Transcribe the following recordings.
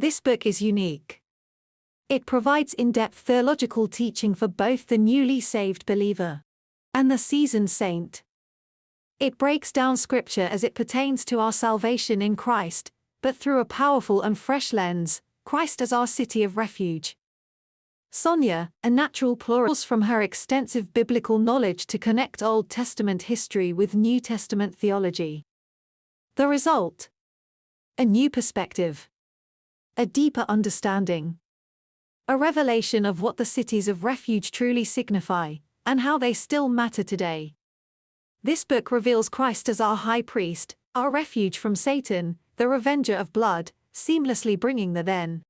This book is unique. It provides in-depth theological teaching for both the newly saved believer and the seasoned saint. It breaks down Scripture as it pertains to our salvation in Christ, but through a powerful and fresh lens, Christ as our city of refuge. Sonia, a natural pluralist from her extensive biblical knowledge to connect Old Testament history with New Testament theology. The result? A new perspective. A deeper understanding. A revelation of what the cities of refuge truly signify, and how they still matter today. This book reveals Christ as our high priest, our refuge from Satan, the revenger of blood, seamlessly bringing the then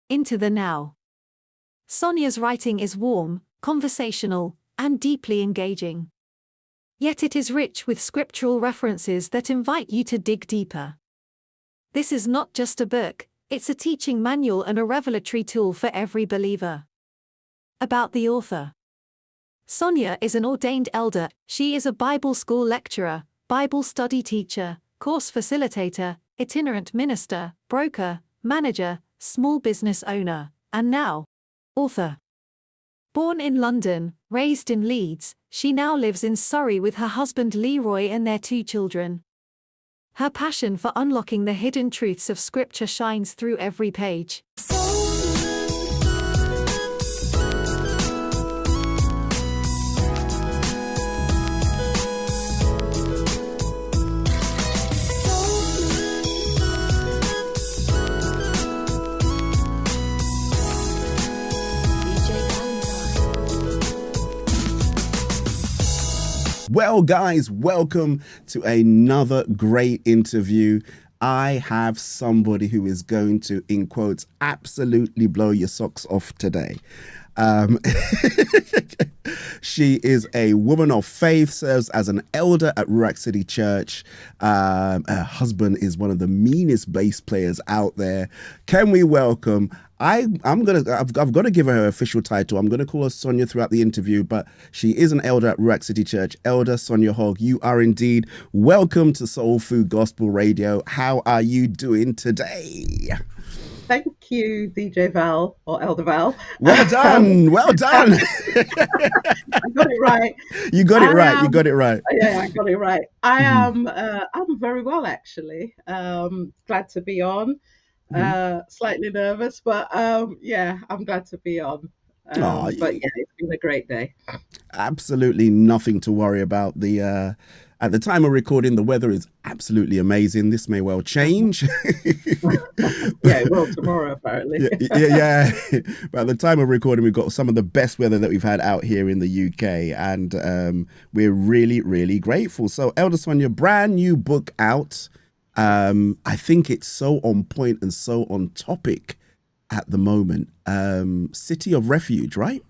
into the now. Sonia's writing is warm, conversational, and deeply engaging. Yet it is rich with scriptural references that invite you to dig deeper. This is not just a book, it's a teaching manual and a revelatory tool for every believer. About the author. Sonia is an ordained elder. She is a Bible school lecturer, Bible study teacher, course facilitator, itinerant minister, broker, manager, small business owner, and now, author. Born in London, raised in Leeds, she now lives in Surrey with her husband Leroy and their 2 children. Her passion for unlocking the hidden truths of Scripture shines through every page. Well, guys, welcome to another great interview. I have somebody who is going to, in quotes, absolutely blow your socks off today. She is a woman of faith, serves as an elder at Ruach City Church. Her husband is one of the meanest bass players out there. Can we welcome? I've got to give her her official title. I'm going to call her Sonia throughout the interview, but she is an elder at Ruach City Church. Elder Sonia Hogg, you are indeed welcome to Soul Food Gospel Radio. How are you doing today? Thank you, DJ Val, or Elder Val. Well done, well done. I got it right. You got it right. You got it right. Yeah, I got it right. I'm very well, actually. Glad to be on. Slightly nervous, but yeah, I'm glad to be on. But yeah, it's been a great day. Absolutely nothing to worry about. At the time of recording, the weather is absolutely amazing. This may well change. Yeah, it will tomorrow, apparently. yeah. But at the time of recording, we've got some of the best weather that we've had out here in the UK, and we're really, really grateful. So, Elder Sonia, brand new book out. I think it's so on point and so on topic at the moment. City of Refuge, right?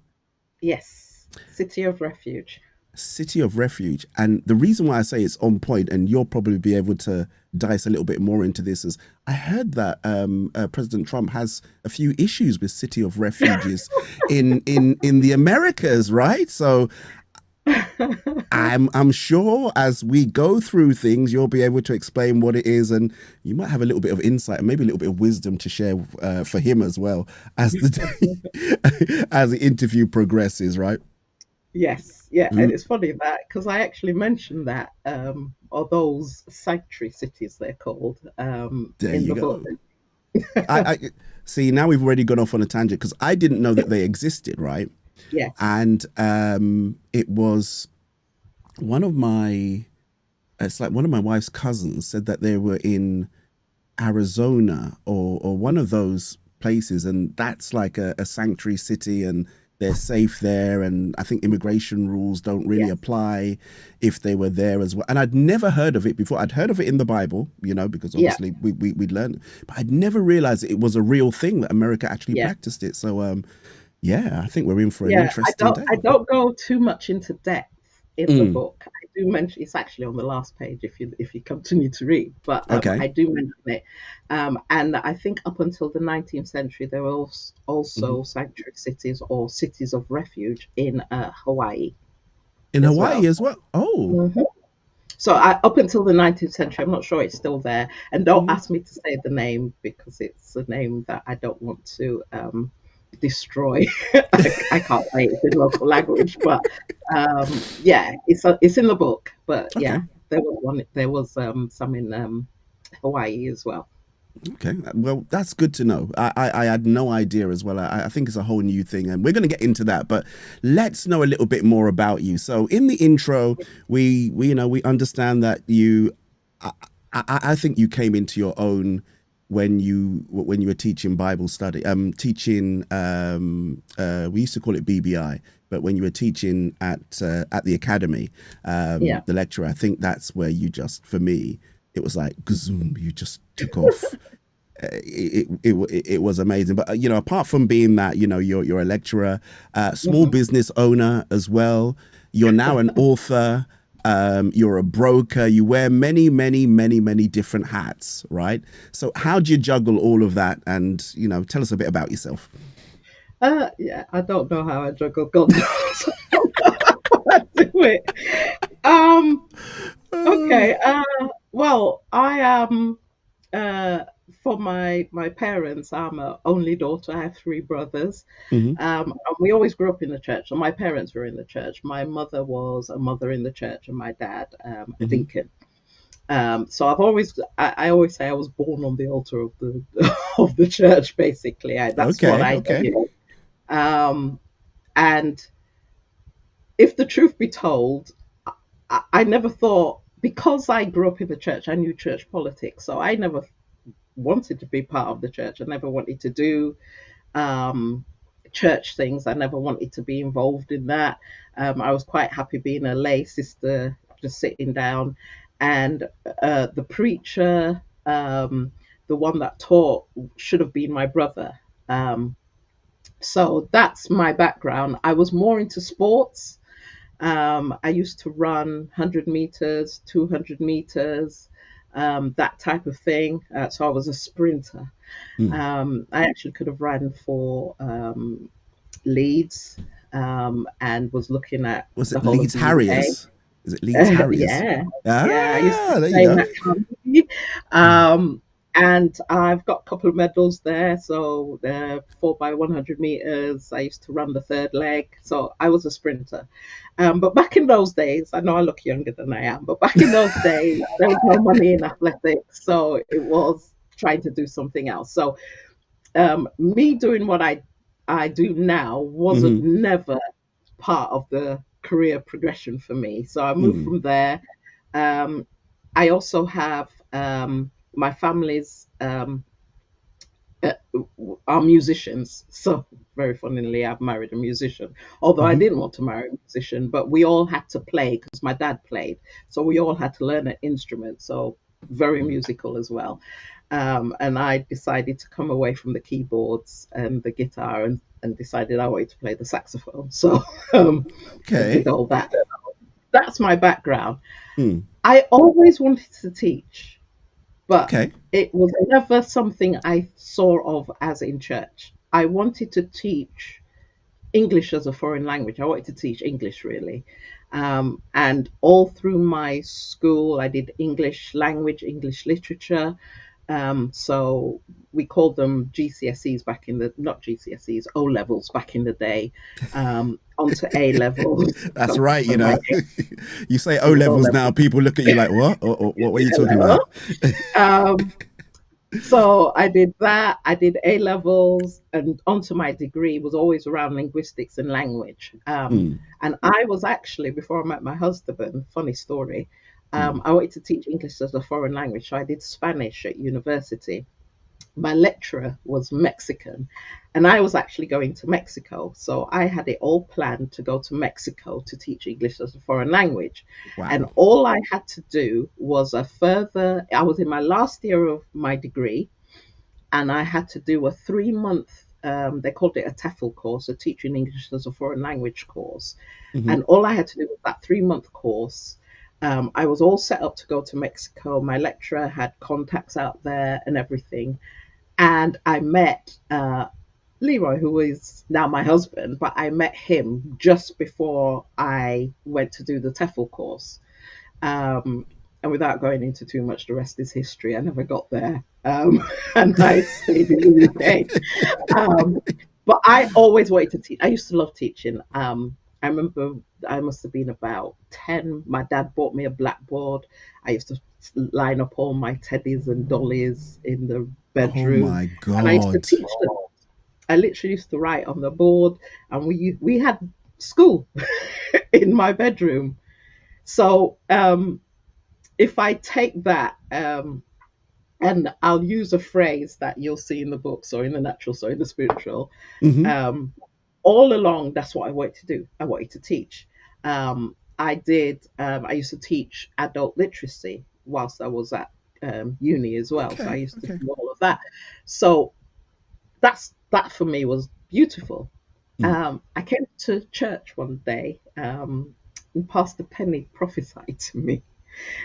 Yes, City of Refuge. City of Refuge. And the reason why I say it's on point, and you'll probably be able to dice a little bit more into this, is I heard that President Trump has a few issues with City of Refuges in the Americas, right? So I'm sure as we go through things, you'll be able to explain what it is, and you might have a little bit of insight and maybe a little bit of wisdom to share for him as well as the interview progresses, right? Yes, yeah, and it's funny that because I actually mentioned that, or those sanctuary cities they're called, there in you the go. book. I see. Now we've already gone off on a tangent because I didn't know that they existed, right? Yes. And it was one of my wife's cousins said that they were in Arizona or one of those places, and that's like a sanctuary city, and they're safe there, and I think immigration rules don't really apply if they were there as well. And I'd never heard of it before. I'd heard of it in the Bible, because obviously we'd learned, but I'd never realized it was a real thing that America actually practiced it. So I think we're in for an interesting day. I don't go too much into depth in the book. I do mention it's actually on the last page if you continue to read, but I do mention it. And I think up until the 19th century, there were also sanctuary cities or cities of refuge in Hawaii. In Hawaii as well. Oh. So up until the 19th century, I'm not sure it's still there. And don't ask me to say the name because it's a name that I don't want to destroy. I can't say it in local language, but yeah, it's in the book. But Okay. yeah, there was one. There was some in Hawaii as well. Okay, well, that's good to know. I had no idea as well. I think it's a whole new thing, and we're going to get into that. But let's know a little bit more about you. So, in the intro, we understand that you. I think you came into your own when you were teaching Bible study. Teaching. We used to call it BBI, but when you were teaching at the academy, Yeah. the lecturer, I think that's where you just, for me, it was like gazoom, you just took off. It was amazing. But apart from being that, you're a lecturer, small business owner as well. You're now an author. You're a broker. You wear many, many, many, many different hats, right? So how do you juggle all of that? And tell us a bit about yourself. Yeah, I don't know how I juggle. God knows how I do it. Okay. Well, I am. For my parents, I'm an only daughter. I have three brothers. Mm-hmm. And we always grew up in the church. So my parents were in the church. My mother was a mother in the church, and my dad a Mm-hmm. deacon. So I always say I was born on the altar of the of the church. Basically, that's what Okay. I Okay. do. And if the truth be told, I never thought, because I grew up in the church, I knew church politics. So I never wanted to be part of the church. I never wanted to do um, church things. I never wanted to be involved in that. I was quite happy being a lay sister, just sitting down. And the preacher, the one that taught, should have been my brother. Um, so that's my background. I was more into sports. I used to run 100 meters, 200 meters, that type of thing. So I was a sprinter. Mm. I actually could have ran for Leeds, and was looking at Was the it whole of Leeds the UK. Harriers? Is it Leeds Harriers? Yeah, yeah. I used to Ah, there you play in go. that company. Um, and I've got a couple of medals there. So the 4x100 meters, I used to run the third leg. So I was a sprinter. But back in those days, I know I look younger than I am, but back in those days, there was no money in athletics. So it was trying to do something else. So me doing what I do now wasn't Mm-hmm. never part of the career progression for me. So I moved Mm. from there. I also have my family's uh, are musicians. So very funnily, I've married a musician. Although I Mm-hmm. didn't want to marry a musician, but we all had to play because my dad played. So we all had to learn an instrument. So very musical as well. And I decided to come away from the keyboards and the guitar, and decided I wanted to play the saxophone. So I Okay. did all that. That's my background. Mm. I always wanted to teach, but Okay. it was never something I saw of as in church. I wanted to teach English as a foreign language. I wanted to teach English really. And all through my school, I did English language, English literature. So we called them GCSEs back in the, not GCSEs, O levels back in the day, onto A levels. That's So right. my You say O it was O levels now, levels. people look at you like, what? Or what were you talking Hello. about? Um, So I did that. I did A levels, and onto my degree was always around linguistics and language. Mm. And I was actually, before I met my husband, funny story, Mm. I wanted to teach English as a foreign language. So I did Spanish at university. My lecturer was Mexican, and I was actually going to Mexico. So I had it all planned to go to Mexico to teach English as a foreign language. And Wow. all I had to do was I was in my last year of my degree, and I had to do a 3 month, they called it a TEFL course, a teaching English as a foreign language course. Mm-hmm. And all I had to do was that 3 month course. I was all set up to go to Mexico. My lecturer had contacts out there and everything. And I met Leroy, who is now my husband, but I met him just before I went to do the TEFL course. And without going into too much, the rest is history. I never got there, and I stayed in the UK. But I always wanted to teach. I used to love teaching. I remember I must have been about 10. My dad bought me a blackboard. I used to line up all my teddies and dollies in the Oh bedroom, my and I used to God. teach them. I literally used to write on the board, and we had school in my bedroom. So if I take that, and I'll use a phrase that you'll see in the books or in the natural, so in the spiritual, Hmm. um, all along, that's what I wanted to do. I wanted to teach. I used to teach adult literacy whilst I was at uni as well. So I Okay. used to Okay. do all of that. So that for me was beautiful. Mm. I came to church one day, and Pastor Penny prophesied to me,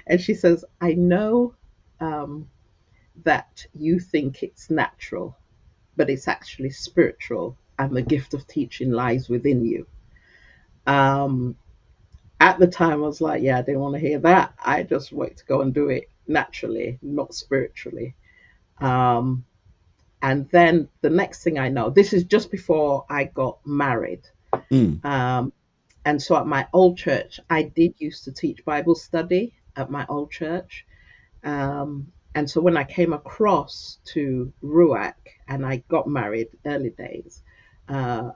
and she says, "I know um, that you think it's natural, but it's actually spiritual, and the gift of teaching lies within you." Um, at the time, I was like, "Yeah, I didn't want to hear that. I just wanted to go and do it naturally, not spiritually." Um, and then the next thing I know, this is just before I got married. Mm. Um, and so at my old church, I did used to teach Bible study at my old church. And so when I came across to Ruach and I got married early days, uh,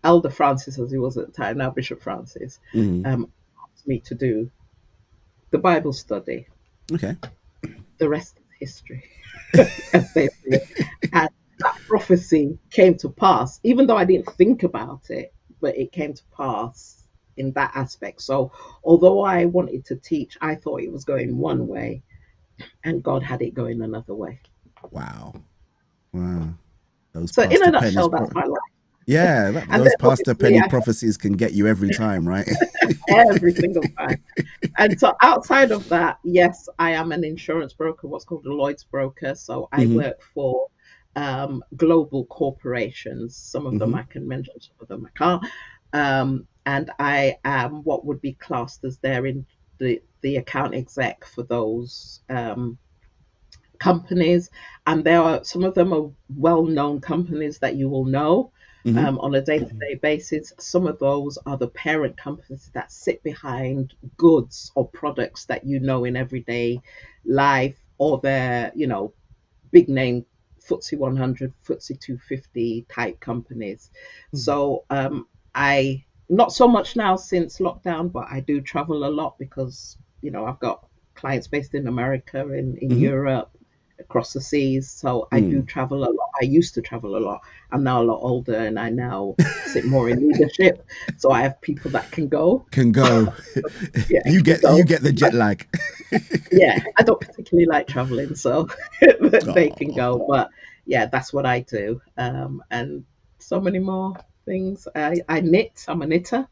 Elder Francis, as he was at the time, now Bishop Francis, Mm. asked me to do the Bible study. Okay. The rest is history, as they say. And that prophecy came to pass, even though I didn't think about it, but it came to pass in that aspect. So although I wanted to teach, I thought it was going one way, and God had it going another way. Wow. Wow. Those So in a Pastor Penny's nutshell, that's my life. yeah, And then those Pastor obviously Penny I prophecies can get you every time, right? every single time. And so outside of that, yes, I am an insurance broker, what's called a Lloyd's broker. So I Hmm. work for global corporations. Some of them Hmm. I can mention, some of them I can't. And I am what would be classed as there in the account exec for those companies, and there are some of them are well-known companies that you will know Hmm. on a day-to-day basis. Some of those are the parent companies that sit behind goods or products that you know in everyday life, or they're big name FTSE 100, FTSE 250 type companies. So I not so much now since lockdown, but I do travel a lot because I've got clients based in America, in Hmm. Europe, across the seas. So I do Mm. travel a lot. I used to travel a lot. I'm now a lot older, and I now sit more in leadership. So I have people that can go. Can go. Yeah, You can get go. the jet lag. Yeah, I don't particularly like traveling, so they can Oh. go. But yeah, that's what I do. And so many more things. I knit. I'm a knitter.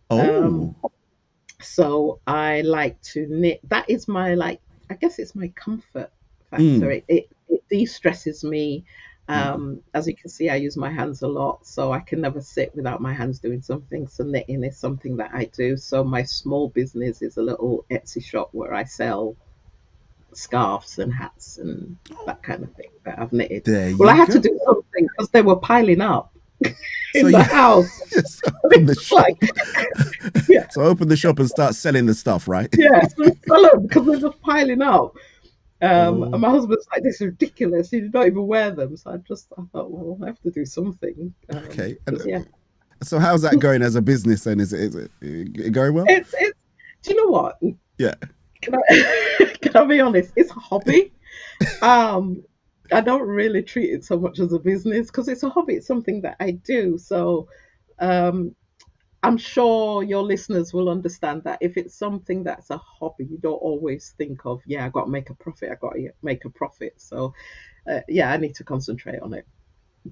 Um, Oh. so I like to knit. That is my, like, I guess it's my comfort factor. Mm. It de-stresses me. Mm. As you can see, I use my hands a lot, so I can never sit without my hands doing something. So knitting is something that I do. So my small business is a little Etsy shop where I sell scarves and hats and that kind of thing that I've knitted. There Well, I you had to go. do something because they were piling up So in the you house. just open the It's like, shop. yeah, So open the shop and start selling the stuff, right? yeah, so it's full of because they're just piling up. And Oh. my husband's like, "This is ridiculous. You don't even wear them." So I thought, well, I have to do something. Okay. And Because yeah, so how's that going as a business then? Is it going well? it's. Do you know what? Yeah. Can I can I be honest? It's a hobby. Um, I don't really treat it so much as a business because it's a hobby. It's something that I do. So um, I'm sure your listeners will understand that if it's something that's a hobby, you don't always think of, yeah, I got to make a profit. I got to make a profit. So yeah, I need to concentrate on it.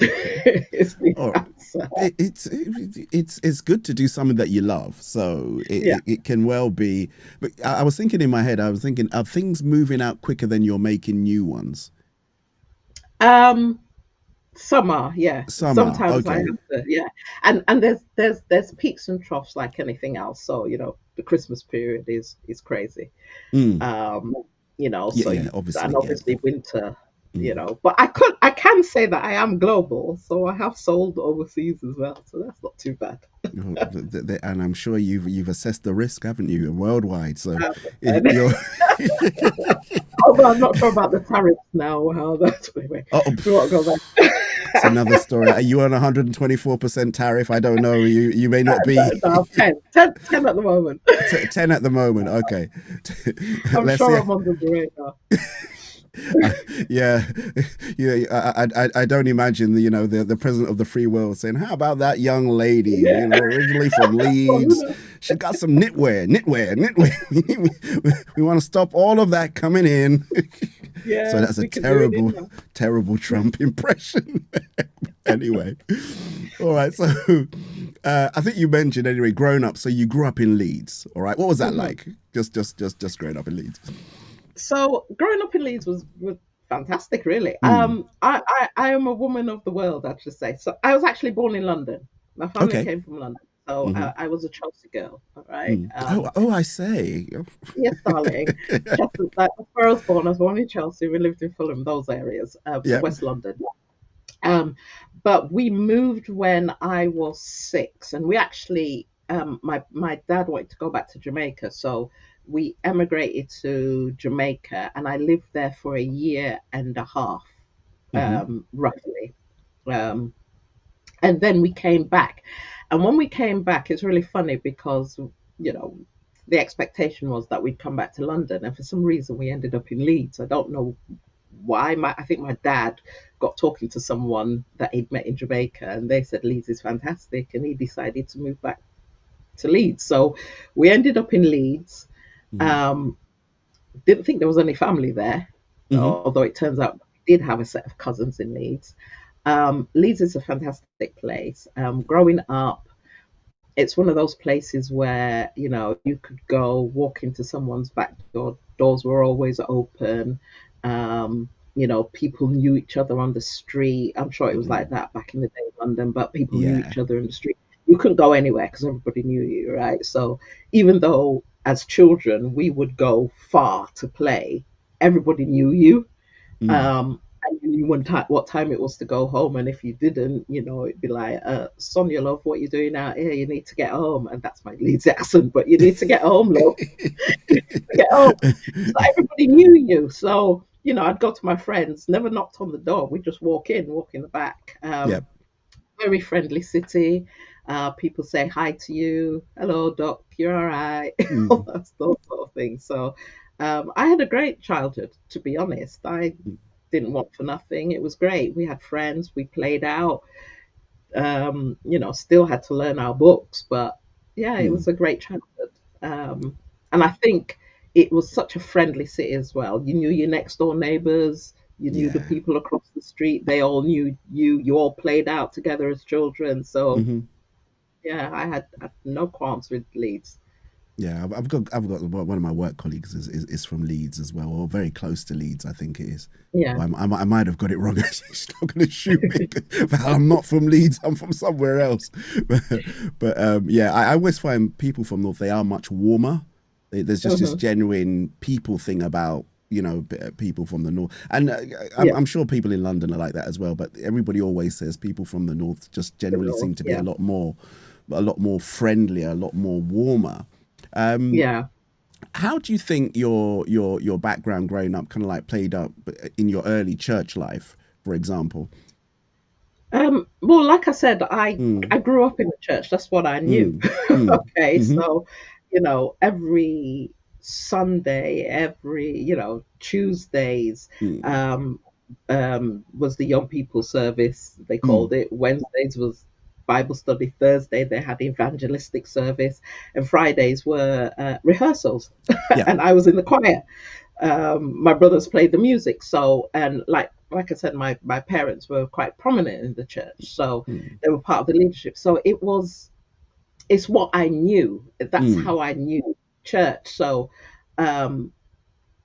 Okay. It's the Or answer. it's good to do something that you love. So Yeah. it can well be. But I was thinking in my head, I was thinking, are things moving out quicker than you're making new ones? Um, Summer, yeah. Summer, Sometimes I okay. have to, yeah. And there's peaks and troughs like anything else. So, the Christmas period is crazy. Mm. Um, Yeah, so yeah, and obviously, yeah. obviously winter, Mm. but I can say that I am global, so I have sold overseas as well. So that's not too bad. Well, and I'm sure you've assessed the risk, haven't you, worldwide? So And, you're. although I'm not sure about the tariffs now, how that's anyway. Oh, We won't go it's another story. Are you on 124% tariff? I don't know. You may not be. no, 10 at the moment. 10 at the moment. Okay. I'm Let's see. sure I'm under the radar. Yeah, I don't imagine the president of the free world saying, "How about that young lady? Yeah. Originally from Well, Leeds, she's got some knitwear. We want to stop all of that coming in." yeah, So that's a we can do it in terrible Trump impression. Anyway, all right. So I think you mentioned anyway, growing up. So you grew up in Leeds. All right. What was that like? Just growing up in Leeds. So growing up in Leeds was fantastic, really. Mm. I am a woman of the world, I should say. So I was actually born in London. My family Okay. came from London, so Mm-hmm. I was a Chelsea girl. All right. Mm. Oh, I say. Yes, darling. Chelsea, that's where I was born. I was born in Chelsea. We lived in Fulham, those areas, so Yeah. West London. But we moved when I was 6, and we actually, my dad wanted to go back to Jamaica, so we emigrated to Jamaica, and I lived there for a year and a half, Mm-hmm. roughly. Um, and then we came back, and when we came back, it's really funny because you know the expectation was that we'd come back to London, and for some reason we ended up in Leeds. I don't know why. I think my dad got talking to someone that he'd met in Jamaica, and they said Leeds is fantastic, and he decided to move back to Leeds. So we ended up in Leeds. Mm-hmm. Um, didn't think there was any family there, Mm-hmm. although it turns out we did have a set of cousins in Leeds. Leeds is a fantastic place. Growing up, it's one of those places where you could go walk into someone's back door. Doors were always open. People knew each other on the street. I'm sure it was like Mm. that back in the day in London, but people knew Yeah. each other in the street. You couldn't go anywhere because everybody knew you, right? So even though as children we would go far to play, everybody knew you. Mm. And you knew what time it was to go home, and if you didn't, it'd be like, Sonia, love, what you doing out here? You need to get home, and that's my Leeds accent, but you need to get home, love. Get home. So everybody knew you. So I'd go to my friends, never knocked on the door. We just walk in the back. Yep. Very friendly city. People say hi to you. Hello, doc. You're all right. All Mm. those sort of things. So I had a great childhood, to be honest. I didn't want for nothing. It was great. We had friends. We played out. Still had to learn our books, but yeah, it Mm. was a great childhood. And I think it was such a friendly city as well. You knew your next door neighbors. You knew the Yeah. people across the street. They all knew you. You all played out together as children. So Mm-hmm. yeah, I had no qualms with Leeds. Yeah, I've got one of my work colleagues is from Leeds as well, or very close to Leeds, I think it is. Yeah. Well, I might have got it wrong. She's not going to shoot me. I'm not from Leeds. I'm from somewhere else. But yeah, I always find people from North, they are much warmer. There's just this Hmm. genuine people thing about people from the North, and Yeah. I'm sure people in London are like that as well. But everybody always says people from the North just generally seem to be Yeah. a lot more friendlier, a lot more warmer. Yeah. How do you think your background growing up kind of like played up in your early church life, for example? Well, like I said, I Mm. I grew up in the church. That's what I knew. Mm. Mm. Okay, Mm-hmm. so every Sunday, every Tuesdays, Mm. um, was the young people service. They Mm. called it. Wednesdays was Bible study. Thursday they had evangelistic service, and Fridays were rehearsals. Yeah. And I was in the choir. My brothers played the music. So, and like I said, my parents were quite prominent in the church, so Mm. they were part of the leadership. So it's what I knew. That's Mm. how I knew church. So, um,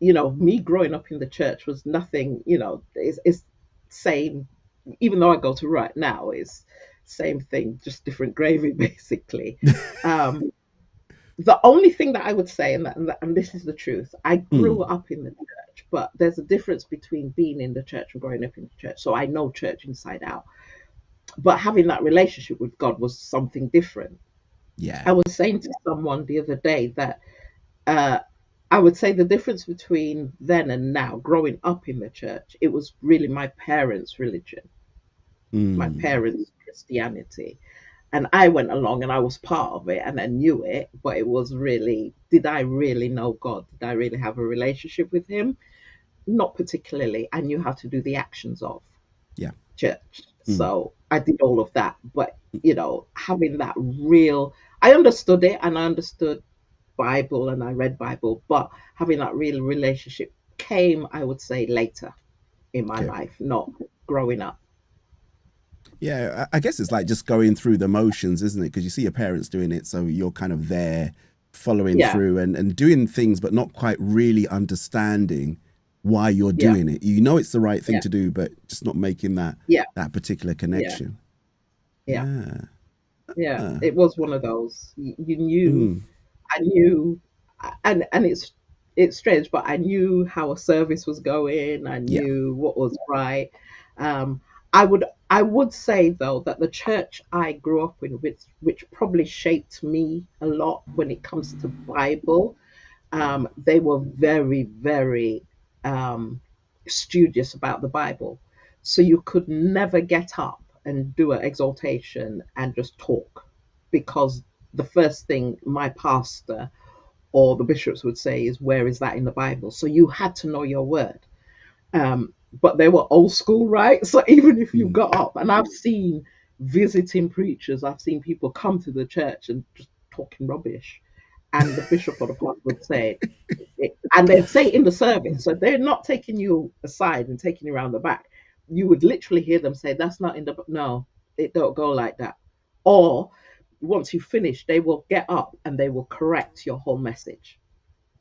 me growing up in the church was nothing. It's same. even though I go to right now, it's same thing, just different gravy, basically. Um, the only thing that I would say, and this is the truth, I grew up in the church, but there's a difference between being in the church and growing up in the church. So I know church inside out. But having that relationship with God was something different. Yeah. I was saying to someone the other day that uh, I would say the difference between then and now, growing up in the church, it was really my parents' religion, my parents' Christianity. And I went along and I was part of it and I knew it, but it was really, did I really know God? Did I really have a relationship with Him? Not particularly. I knew how to do the actions of Yeah. church. So I did all of that. But, having that real, I understood it and I understood Bible and I read Bible, but having that real relationship came, I would say, later in my life, not growing up. Yeah, I guess it's like just going through the motions, isn't it? Because you see your parents doing it, so you're kind of there following through and doing things, but not quite really understanding why you're doing it. You know it's the right thing to do, but just not making that particular connection. Yeah. It was one of those. You knew, I knew, and it's strange, but I knew how a service was going. I knew what was right. Um, I would say though that the church I grew up in, which probably shaped me a lot when it comes to Bible, they were very, very studious about the Bible. So you could never get up and do an exaltation and just talk, because the first thing my pastor or the bishops would say is, where is that in the Bible? So you had to know your word. But they were old school, right? So even if you got up, and I've seen visiting preachers, I've seen people come to the church and just talking rubbish. And the bishop or the pastor would say it, and they'd say it in the service. So they're not taking you aside and taking you around the back. You would literally hear them say, that's not in the book. No, it don't go like that. Or once you finish, they will get up and they will correct your whole message.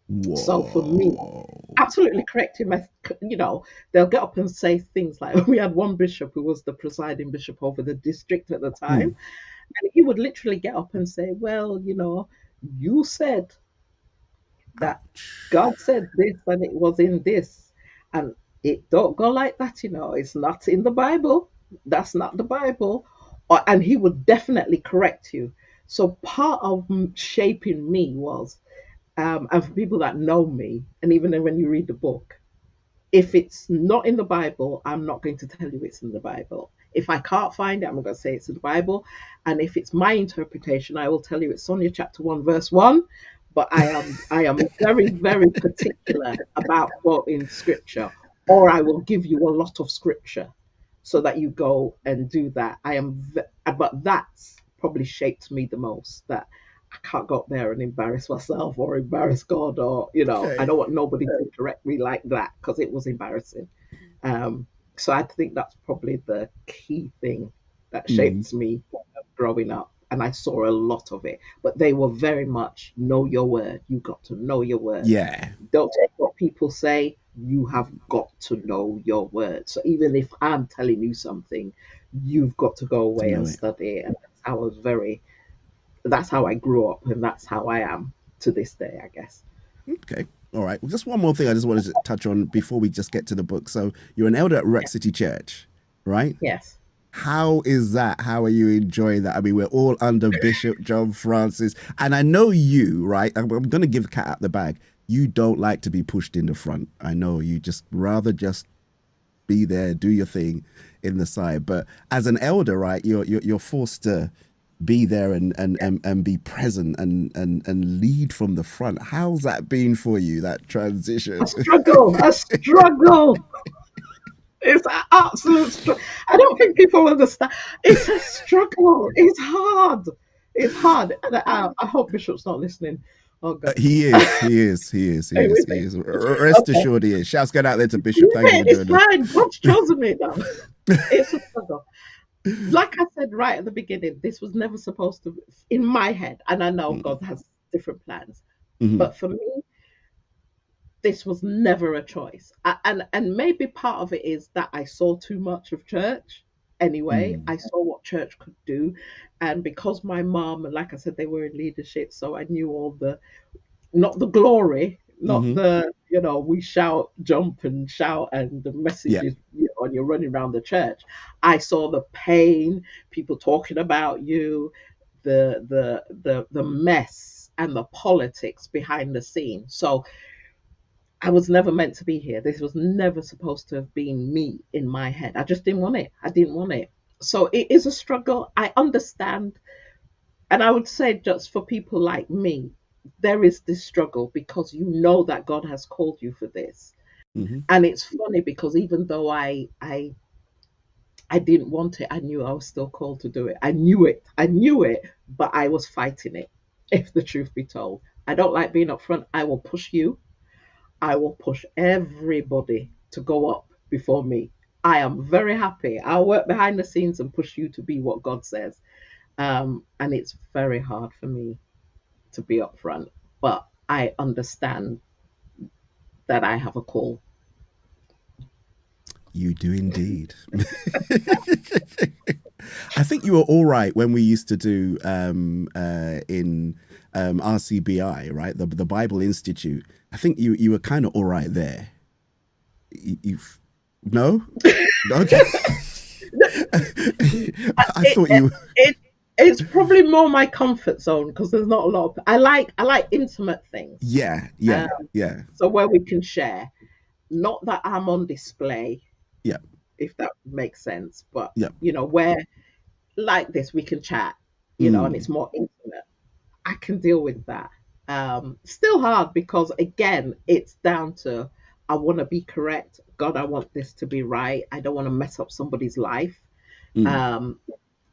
Whoa. So for me, absolutely correcting my, they'll get up and say things like, we had one bishop who was the presiding bishop over the district at the time, and he would literally get up and say, well, you said that God said this and it was in this, and it don't go like that. It's not in the Bible. That's not the Bible. And he would definitely correct you. So part of shaping me was, and for people that know me, and even when you read the book, if it's not in the Bible, I'm not going to tell you it's in the Bible. If I can't find it, I'm going to say it's in the Bible. And if it's my interpretation, I will tell you it's Sonia chapter 1, verse 1. But I am very, very particular about quoting scripture, or I will give you a lot of scripture so that you go and do that. But that's probably shaped me the most, that I can't go up there and embarrass myself or embarrass God, or I don't want nobody to correct me like that, because it was embarrassing. So I think that's probably the key thing that shapes me growing up, and I saw a lot of it. But they were very much know your word. You got to know your word. Yeah. Don't take what people say. You have got to know your word. So even if I'm telling you something, you've got to go away and study it. And that's how I grew up, and that's how I am to this day, I guess. Okay. All right. Well, just one more thing I just wanted to touch on before we just get to the book. So you're an elder at Wreck City Church, right? Yes. How is that? How are you enjoying that? I mean, we're all under Bishop John Francis. And I know you, right? I'm going to give the cat out the bag. You don't like to be pushed in the front. I know you just rather just be there, do your thing in the side. But as an elder, right, you're forced to be there and be present and lead from the front. How's that been for you, that transition? A struggle. It's an absolute struggle. I don't think people understand. It's a struggle. It's hard. And I hope Bishop's not listening. Oh God. He is. Rest assured he is. Shouts going out there to Bishop. Thank you for doing this. It's fine. God's chosen me now. It's a struggle. Like I said right at the beginning, this was never supposed to be in my head. And I know God has different plans. But for me, this was never a choice. And maybe part of it is that I saw too much of church. anyway. Mm. I saw what church could do. And because my mom, like I said, they were in leadership, so I knew all the, not the glory, not Mm-hmm. the, we shout, jump and shout and the Yeah. messages, and you're running around the church. I saw the pain, people talking about you, the mess and the politics behind the scene. So I was never meant to be here. This was never supposed to have been me in my head. I just didn't want it. I didn't want it. So it is a struggle. I understand. And I would say, just for people like me, there is this struggle because you know that God has called you for this. Mm-hmm. And it's funny because even though I didn't want it, I knew I was still called to do it. I knew it. I knew it, but I was fighting it, if the truth be told. I don't like being up front. I will push you. I will push everybody to go up before me. I am very happy. I'll work behind the scenes and push you to be what God says. And it's very hard for me to be up front, but I understand that I have a call. You do indeed. I think you were all right when we used to do in RCBI, right? The Bible Institute. I think you were kind of all right there. You've no? Okay. I thought you. It's probably more my comfort zone because there's not a lot of. I like intimate things. Yeah. So where we can share, not that I'm on display. Yeah. If that makes sense, but Yeah. Where like this we can chat, and it's more intimate. I can deal with that. Still hard because again, it's down to I want to be correct. God, I want this to be right. I don't want to mess up somebody's life.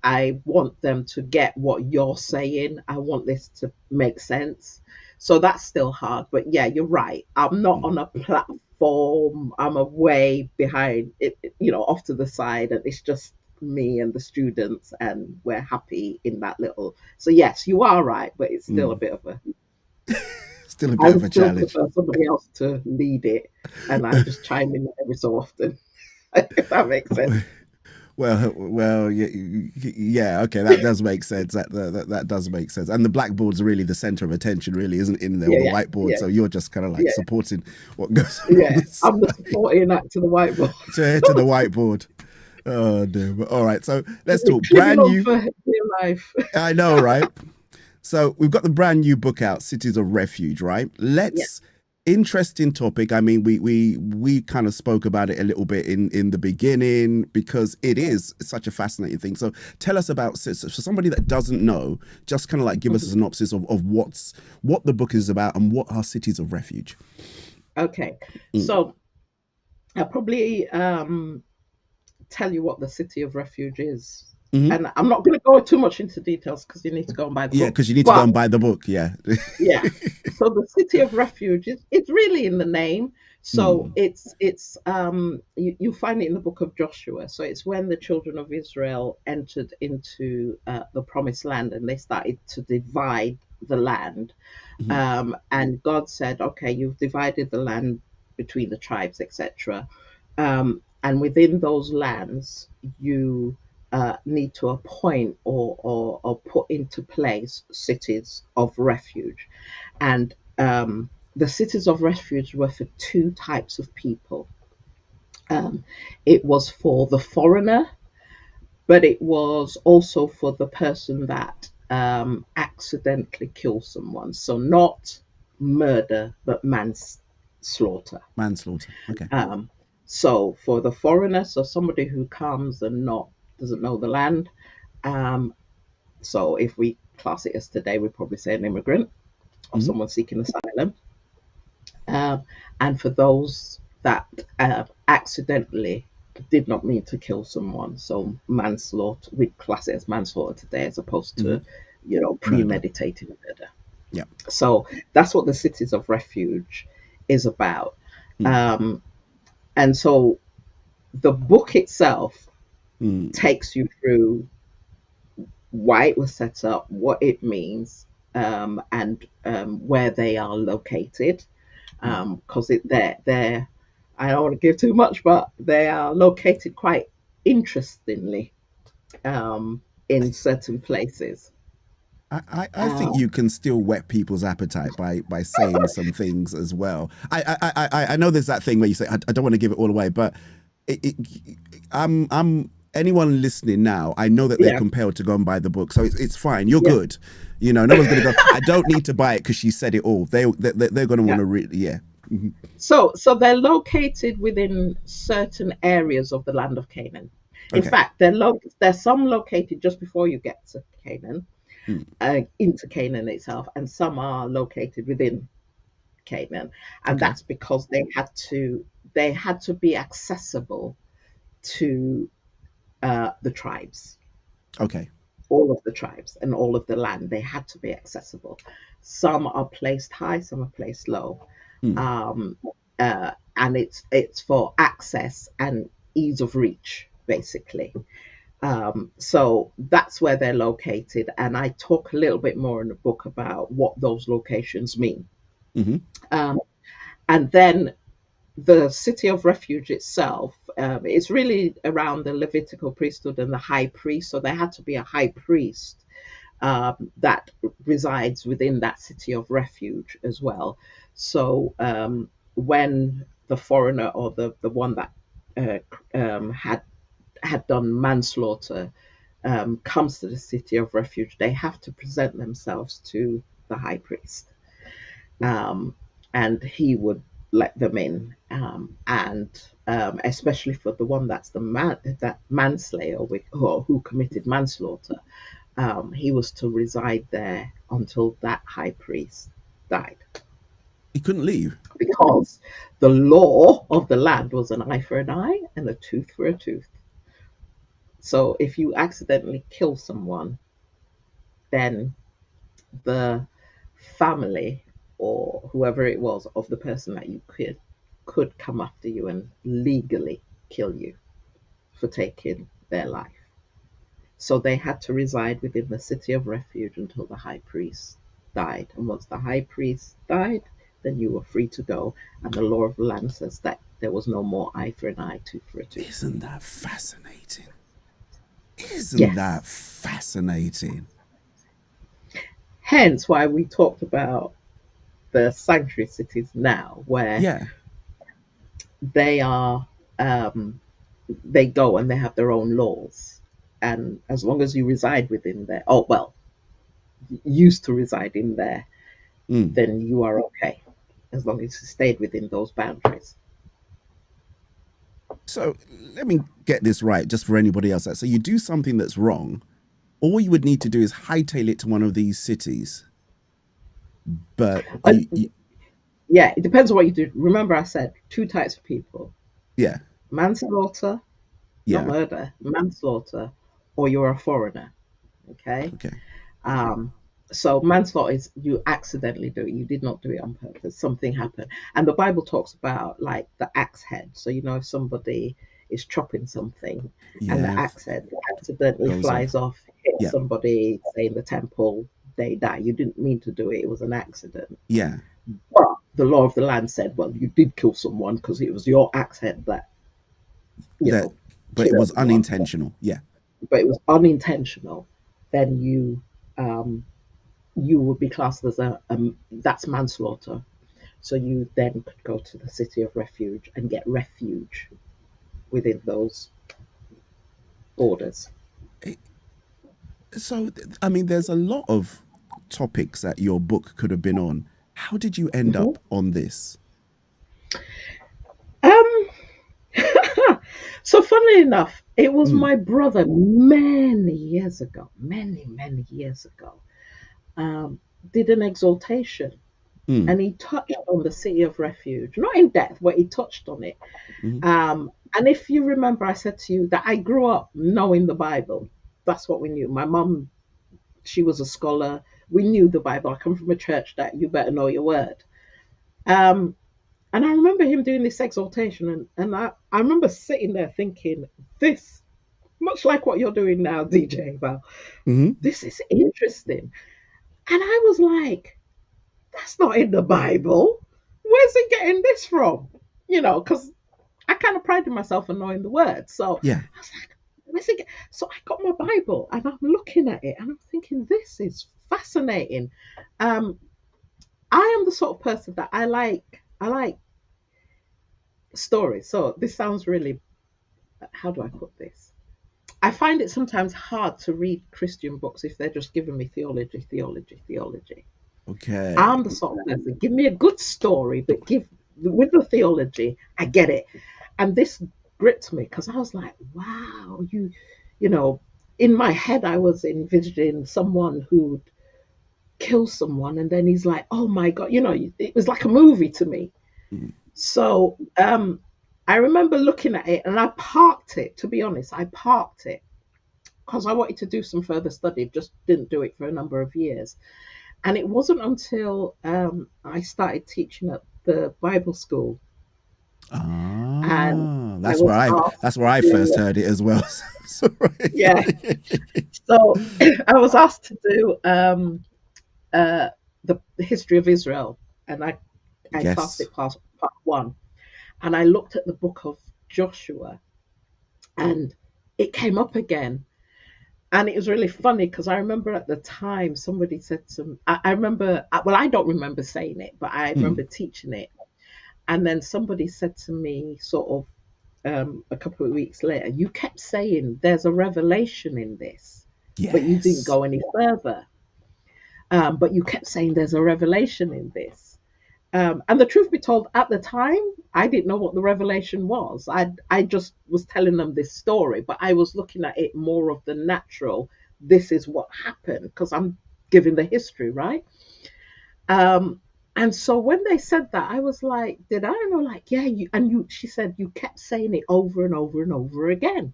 I want them to get what you're saying. I want this to make sense. So that's still hard. But yeah, you're right. I'm not on a platform. I'm away behind it, off to the side, and it's just me and the students, and we're happy in that little. So yes, you are right, but it's still a bit of a still a I bit of would a still challenge. prefer somebody else to lead it, and I just chime in every so often, if that makes sense. Well, yeah, okay, that does make sense. That does make sense. And the blackboard's really the center of attention, really, isn't in there, or the whiteboard. So you're just kind of like supporting what goes on. Yeah, I'm the supporting act to the whiteboard. to the whiteboard. Oh dear. All right, so let's talk brand new. For dear life. I know, right? So we've got the brand new book out, Cities of Refuge, right? Interesting topic. I mean, we kind of spoke about it a little bit in the beginning because it is such a fascinating thing. So tell us about, for somebody that doesn't know, just kind of like give us a synopsis of what the book is about and what are Cities of Refuge. Okay, so I'll probably tell you what the City of Refuge is. And I'm not going to go too much into details because you need to go and buy the book. Yeah, because you need to go and buy the book. Yeah. Yeah. So the City of Refuge it's really in the name. So it's you find it in the book of Joshua. So it's when the children of Israel entered into the promised land and they started to divide the land. And God said, okay, you've divided the land between the tribes, etc. And within those lands, you need to appoint or put into place cities of refuge. And the cities of refuge were for two types of people. It was for the foreigner, but it was also for the person that accidentally kills someone. So not murder, but manslaughter. Manslaughter, okay. So for the foreigner, so somebody who comes and doesn't know the land. So if we class it as today, we'd probably say an immigrant or someone seeking asylum. And for those that accidentally did not mean to kill someone, so manslaughter, we class it as manslaughter today as opposed to, premeditated murder. Yeah. So that's what the Cities of Refuge is about. And so the book itself takes you through why it was set up, what it means, and where they are located. Because they're I don't want to give too much, but they are located quite interestingly. in certain places. I think you can still whet people's appetite by saying some things as well. I know there's that thing where you say I don't want to give it all away, but I'm anyone listening now. I know that they're compelled to go and buy the book, so it's fine. You're good. You know, no one's going to go. I don't need to buy it because she said it all. They're going to want to read. Yeah. Mm-hmm. So they're located within certain areas of the land of Canaan. In fact, there's some located just before you get to Canaan. Into Canaan itself, and some are located within Canaan, and that's because they had to be accessible to the tribes. Okay. All of the tribes and all of the land, they had to be accessible. Some are placed high, some are placed low, and it's for access and ease of reach, basically. So that's where they're located, and I talk a little bit more in the book about what those locations mean. And then the city of refuge itself, it's really around the Levitical priesthood and the high priest. So there had to be a high priest that resides within that city of refuge as well. So when the foreigner or the one that had done manslaughter comes to the city of refuge, they have to present themselves to the high priest, and he would let them in, and especially for the one that's that manslayer who committed manslaughter, he was to reside there until that high priest died. He couldn't leave because the law of the land was an eye for an eye and a tooth for a tooth. So if you accidentally kill someone, then the family or whoever it was of the person that you could come after you and legally kill you for taking their life. So they had to reside within the city of refuge until the high priest died. And once the high priest died, then you were free to go. And the law of the land says that there was no more eye for an eye, tooth for a tooth. Isn't that fascinating? Isn't that fascinating? Hence why we talked about the sanctuary cities now, where they are, they go and they have their own laws. And as long as you reside within there, used to reside in there, then you are okay, as long as you stayed within those boundaries. So let me get this right, just for anybody else. So you do something that's wrong, all you would need to do is hightail it to one of these cities. But yeah, it depends on what you do. Remember, I said 2 types of people. Yeah. Manslaughter, not murder, manslaughter, or you're a foreigner. Okay. So manslaughter is you accidentally do it. You did not do it on purpose. Something happened. And the Bible talks about like the axe head. So, if somebody is chopping something and the axe head accidentally flies off, hits somebody, say in the temple, they die. You didn't mean to do it. It was an accident. Yeah. But the law of the land said, well, you did kill someone because it was your axe head that, but it was unintentional. Yeah. But it was unintentional. Then you would be classed as that's manslaughter. So you then could go to the city of refuge and get refuge within those borders. So, I mean, there's a lot of topics that your book could have been on. How did you end up on this? So funnily enough, it was my brother many years ago, many years ago, did an exaltation, and he touched on the city of refuge, not in depth, but he touched on it. And if you remember, I said to you that I grew up knowing the Bible. That's what we knew. My mum, she was a scholar. We knew the Bible. I come from a church that you better know your word. And I remember him doing this exaltation, and I remember sitting there thinking, this, much like what you're doing now, DJ Val, this is interesting. And I was like, that's not in the Bible. Where's he getting this from? Because I kind of prided myself on knowing the word. So I was like, And I think, so I got my Bible and I'm looking at it and I'm thinking, this is fascinating. I am the sort of person that I like stories. So this sounds really, how do I put this? I find it sometimes hard to read Christian books if they're just giving me theology, theology, theology. Okay. I'm the sort of person, give me a good story, but give with the theology, I get it. And this gripped me because I was like, wow, you know, in my head I was envisioning someone who'd kill someone and then he's like, oh my God, it was like a movie to me. Mm. So I remember looking at it and I parked it, to be honest, I parked it because I wanted to do some further study, just didn't do it for a number of years. And it wasn't until I started teaching at the Bible school. And Ah, I was that's where I first heard it as well. yeah. So I was asked to do the history of Israel, and I passed Yes. it past part one. And I looked at the book of Joshua, and it came up again. And it was really funny because I remember at the time somebody said I remember, well, I don't remember saying it, but I remember teaching it. And then somebody said to me, sort of, a couple of weeks later, you kept saying there's a revelation in this, but you didn't Yes. go any further. But you kept saying there's a revelation in this. And the truth be told, at the time, I didn't know what the revelation was. I just was telling them this story, but I was looking at it more of the natural. This is what happened because I'm giving the history, right? And so when they said that, I was like, did I know? Like, yeah, she said you kept saying it over and over and over again.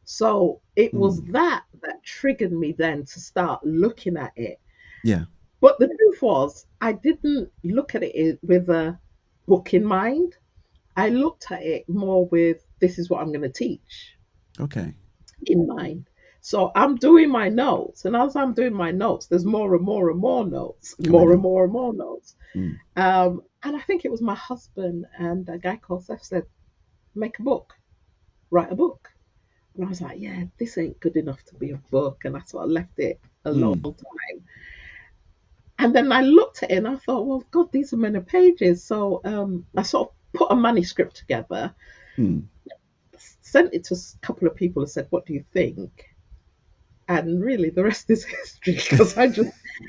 So it was that triggered me then to start looking at it. Yeah. But the truth was, I didn't look at it with a book in mind. I looked at it more with this is what I'm going to teach Okay. in mind. So I'm doing my notes, and as I'm doing my notes, there's more and more and more notes, Coming more and up. more and more notes. Mm. And I think it was my husband and a guy called Seth said, make a book, write a book. And I was like, yeah, this ain't good enough to be a book. And that's why I left it a long time. And then I looked at it and I thought, well, God, these are many pages. So I sort of put a manuscript together, sent it to a couple of people and said, what do you think? And really, the rest is history because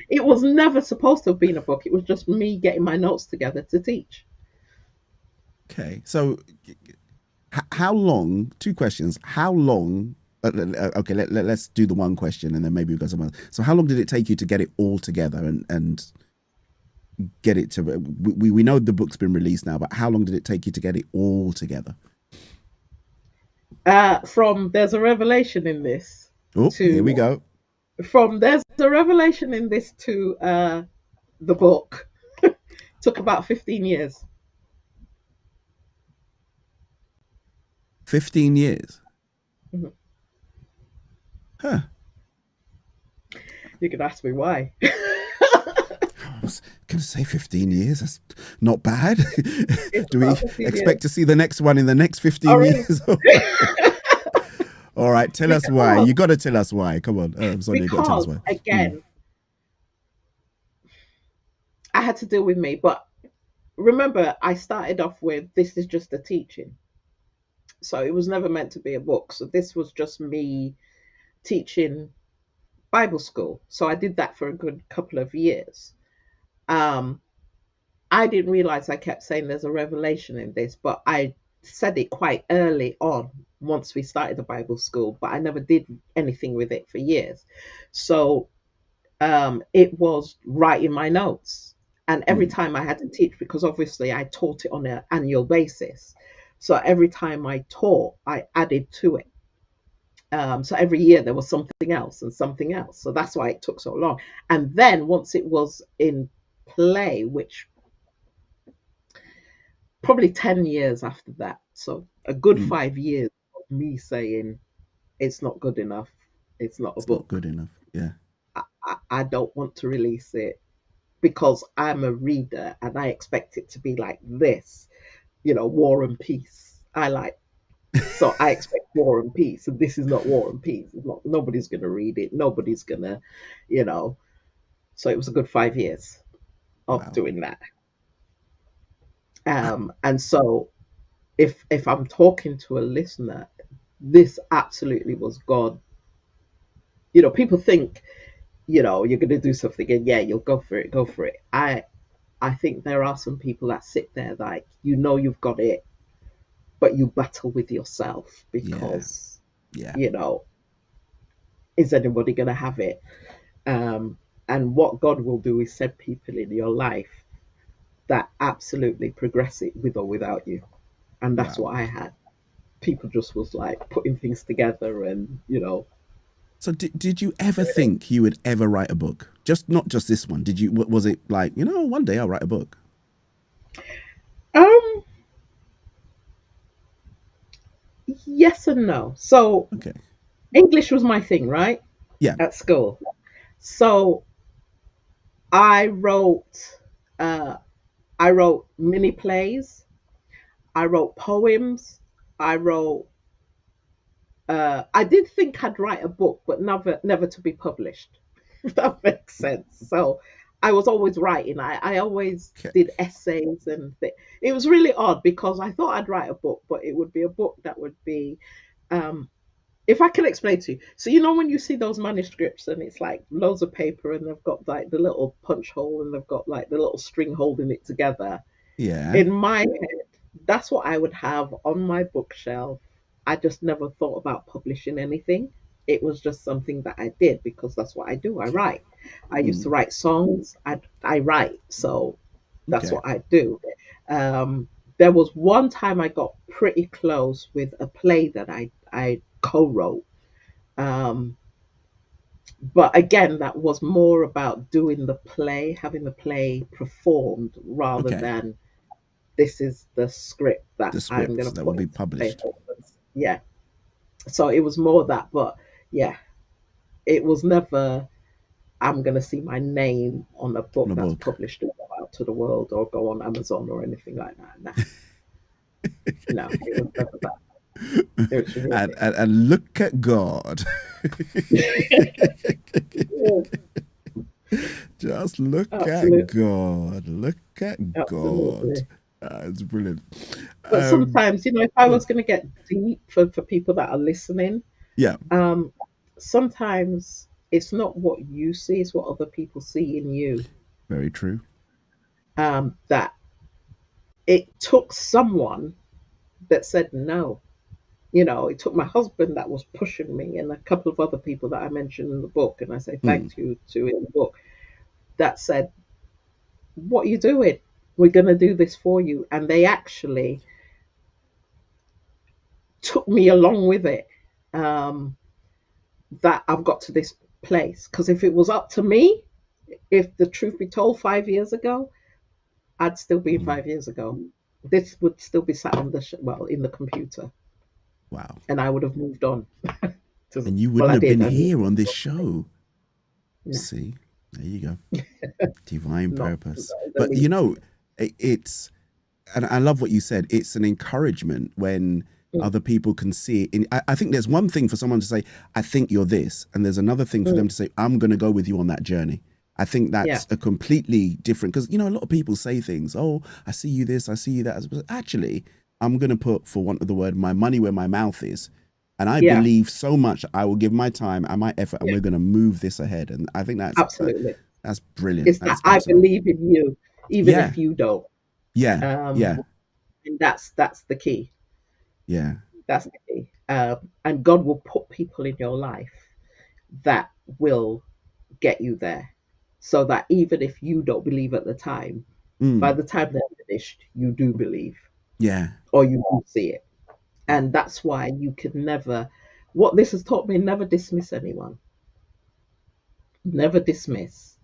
it was never supposed to have been a book. It was just me getting my notes together to teach. Okay. So how long, two questions, how long, okay, let's do the one question and then maybe we'll go somewhere else. So how long did it take you to get it all together and get it to, we know the book's been released now, but how long did it take you to get it all together? From there's a revelation in this. Oh, here we go. From there's a revelation in this to the book took about 15 years. 15 years? Mm-hmm. Huh. You could ask me why. I was going to say 15 years. That's not bad. Do we expect to see the next one in the next 15 years? All right, tell us why. You got to tell us why. Come on, Sonia, you got to tell us why. Again, I had to deal with me, but remember, I started off with this is just a teaching. So it was never meant to be a book. So this was just me teaching Bible school. So I did that for a good couple of years. I didn't realize I kept saying there's a revelation in this, but I said it quite early on once we started the Bible school, but I never did anything with it for years. So it was right in my notes. And every time I had to teach, because obviously I taught it on an annual basis. So every time I taught, I added to it. So every year there was something else and something else. So that's why it took so long. And then once it was in play, which probably 10 years after that. So a good 5 years of me saying it's not good enough. It's not a book. Not good enough. Yeah. I don't want to release it because I'm a reader and I expect it to be like this, War and Peace. I like So I expect War and Peace, and this is not War and Peace. It's not, nobody's going to read it. Nobody's going to, you know. So it was a good 5 years of Wow. doing that. And so if I'm talking to a listener, this absolutely was God. You know, people think, you know, you're going to do something, and yeah, you'll go for it, go for it. I think there are some people that sit there like, you know, you've got it, but you battle with yourself Yeah. because, Yeah. you know, is anybody going to have it? And what God will do is send people in your life that absolutely progress it with or without you. And that's Wow. what I had. People just was like putting things together, and, you know. So did you ever think you would ever write a book? Just not just this one. Did you? Was it like, you know, one day I'll write a book? Um, yes and no. So Okay. English was my thing, right? Yeah. At school. So I wrote uh I wrote mini plays, I wrote poems, I wrote I did think I'd write a book, but never to be published. If that makes sense. So I was always writing. I always Okay. did essays it was really odd because I thought I'd write a book, but it would be a book that would be um if I can explain to you. So you know when you see those manuscripts and it's like loads of paper and they've got like the little punch hole and they've got like the little string holding it together. Yeah. In my head, that's what I would have on my bookshelf. I just never thought about publishing anything. It was just something that I did because that's what I do. I Okay. write. I used to write songs. I write. So that's Okay. what I do. Um, there was one time I got pretty close with a play that I co-wrote. Um, but again, that was more about doing the play, having the play performed rather Okay. than this is the script that The I'm going scripts to that will put be into play. published. Yeah. So it was more that, but yeah, it was never, I'm going to see my name on a On book a that's book. published and go out to the world or go on Amazon or anything like that. No, no, it was never that. It was really, And look at God. Just look at absolutely, God. Look at God. absolutely. It's brilliant. But Um, sometimes, you know, if I go on. was going to get deep for people that are listening, Yeah, um, sometimes it's not what you see, it's what other people see in you. very true. That it took someone that said no. You know, it took my husband that was pushing me and a couple of other people that I mentioned in the book, and I say Mm, thank you to in the book, that said, what are you doing? We're going to do this for you. And they actually took me along with it. Um, that I've got to this place. Because if it was up to me, if the truth be told 5 years ago, I'd still be mm. 5 years ago. This would still be sat on in the computer, Wow. and I would have moved on. And you Well, wouldn't I have did. been I moved here on this on. show. No, See, there you go. Divine not purpose. the But you least. know, it's, and I love what you said. It's an encouragement when Mm, other people can see it. I think there's one thing for someone to say, I think you're this. And there's another thing for mm, them to say, I'm going to go with you on that journey. I think yeah, that's a completely different, because, you know, a lot of people say things, oh, I see you this, I see you that. But actually, I'm going to put, for want of the word, my money where my mouth is. And I yeah, believe so much, I will give my time and my effort, and yeah, we're going to move this ahead. And I think absolutely. that's brilliant. It's that That's I absolutely, believe in you, even yeah, if you don't. yeah, Um, yeah, and that's the key. yeah. That's the key. And God will put people in your life that will get you there, so that even if you don't believe at the time, by Mm, the time they're finished, you do believe yeah, or you do see it. yeah. And that's why you can never. What this has taught me: never dismiss anyone. Never dismiss.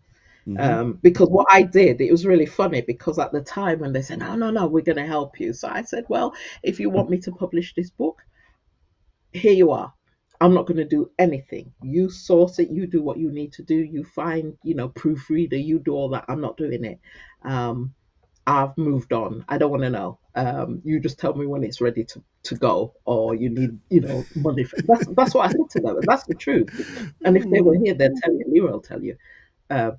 Mm-hmm. Because what I did, it was really funny because at the time when they said, no, no, no, we're going to help you. So I said, well, if you want me to publish this book, here you are. I'm not going to do anything. You source it, you do what you need to do, you find, you know, proofreader, you do all that. I'm not doing it. Um, I've moved on. I don't want to know. You just tell me when it's ready to go, or you need, money. That's what I said to them. And that's the truth. And if they were here, they'd tell you. Nero will tell you. Uh,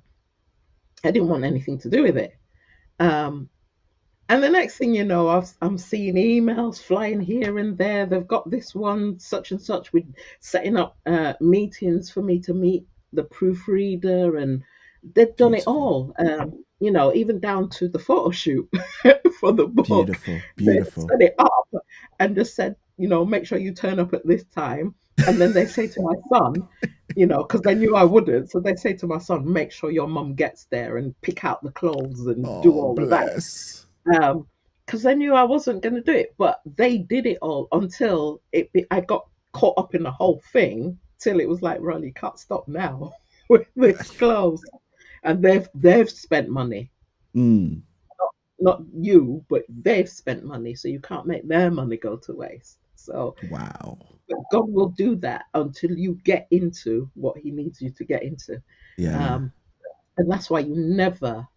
I didn't want anything to do with it. Um, and the next thing you know, I'm seeing emails flying here and there. They've got this one, such and such, with setting up meetings for me to meet the proofreader, and they've done it Beautiful. all. Even down to the photo shoot for the book. Beautiful. They Beautiful. set it up and just said, make sure you turn up at this time. And then they say to my son, because they knew I wouldn't. So they say to my son, make sure your mum gets there and pick out the clothes and do Oh, all of that. bless. Because they knew I wasn't going to do it, but they did it all until I got caught up in the whole thing till it was like, Ron, you can't stop now with this clothes. And they've spent money, Mm. not you, but they've spent money, so you can't make their money go to waste. So Wow. but God will do that until you get into what He needs you to get into. Yeah. And that's why you never,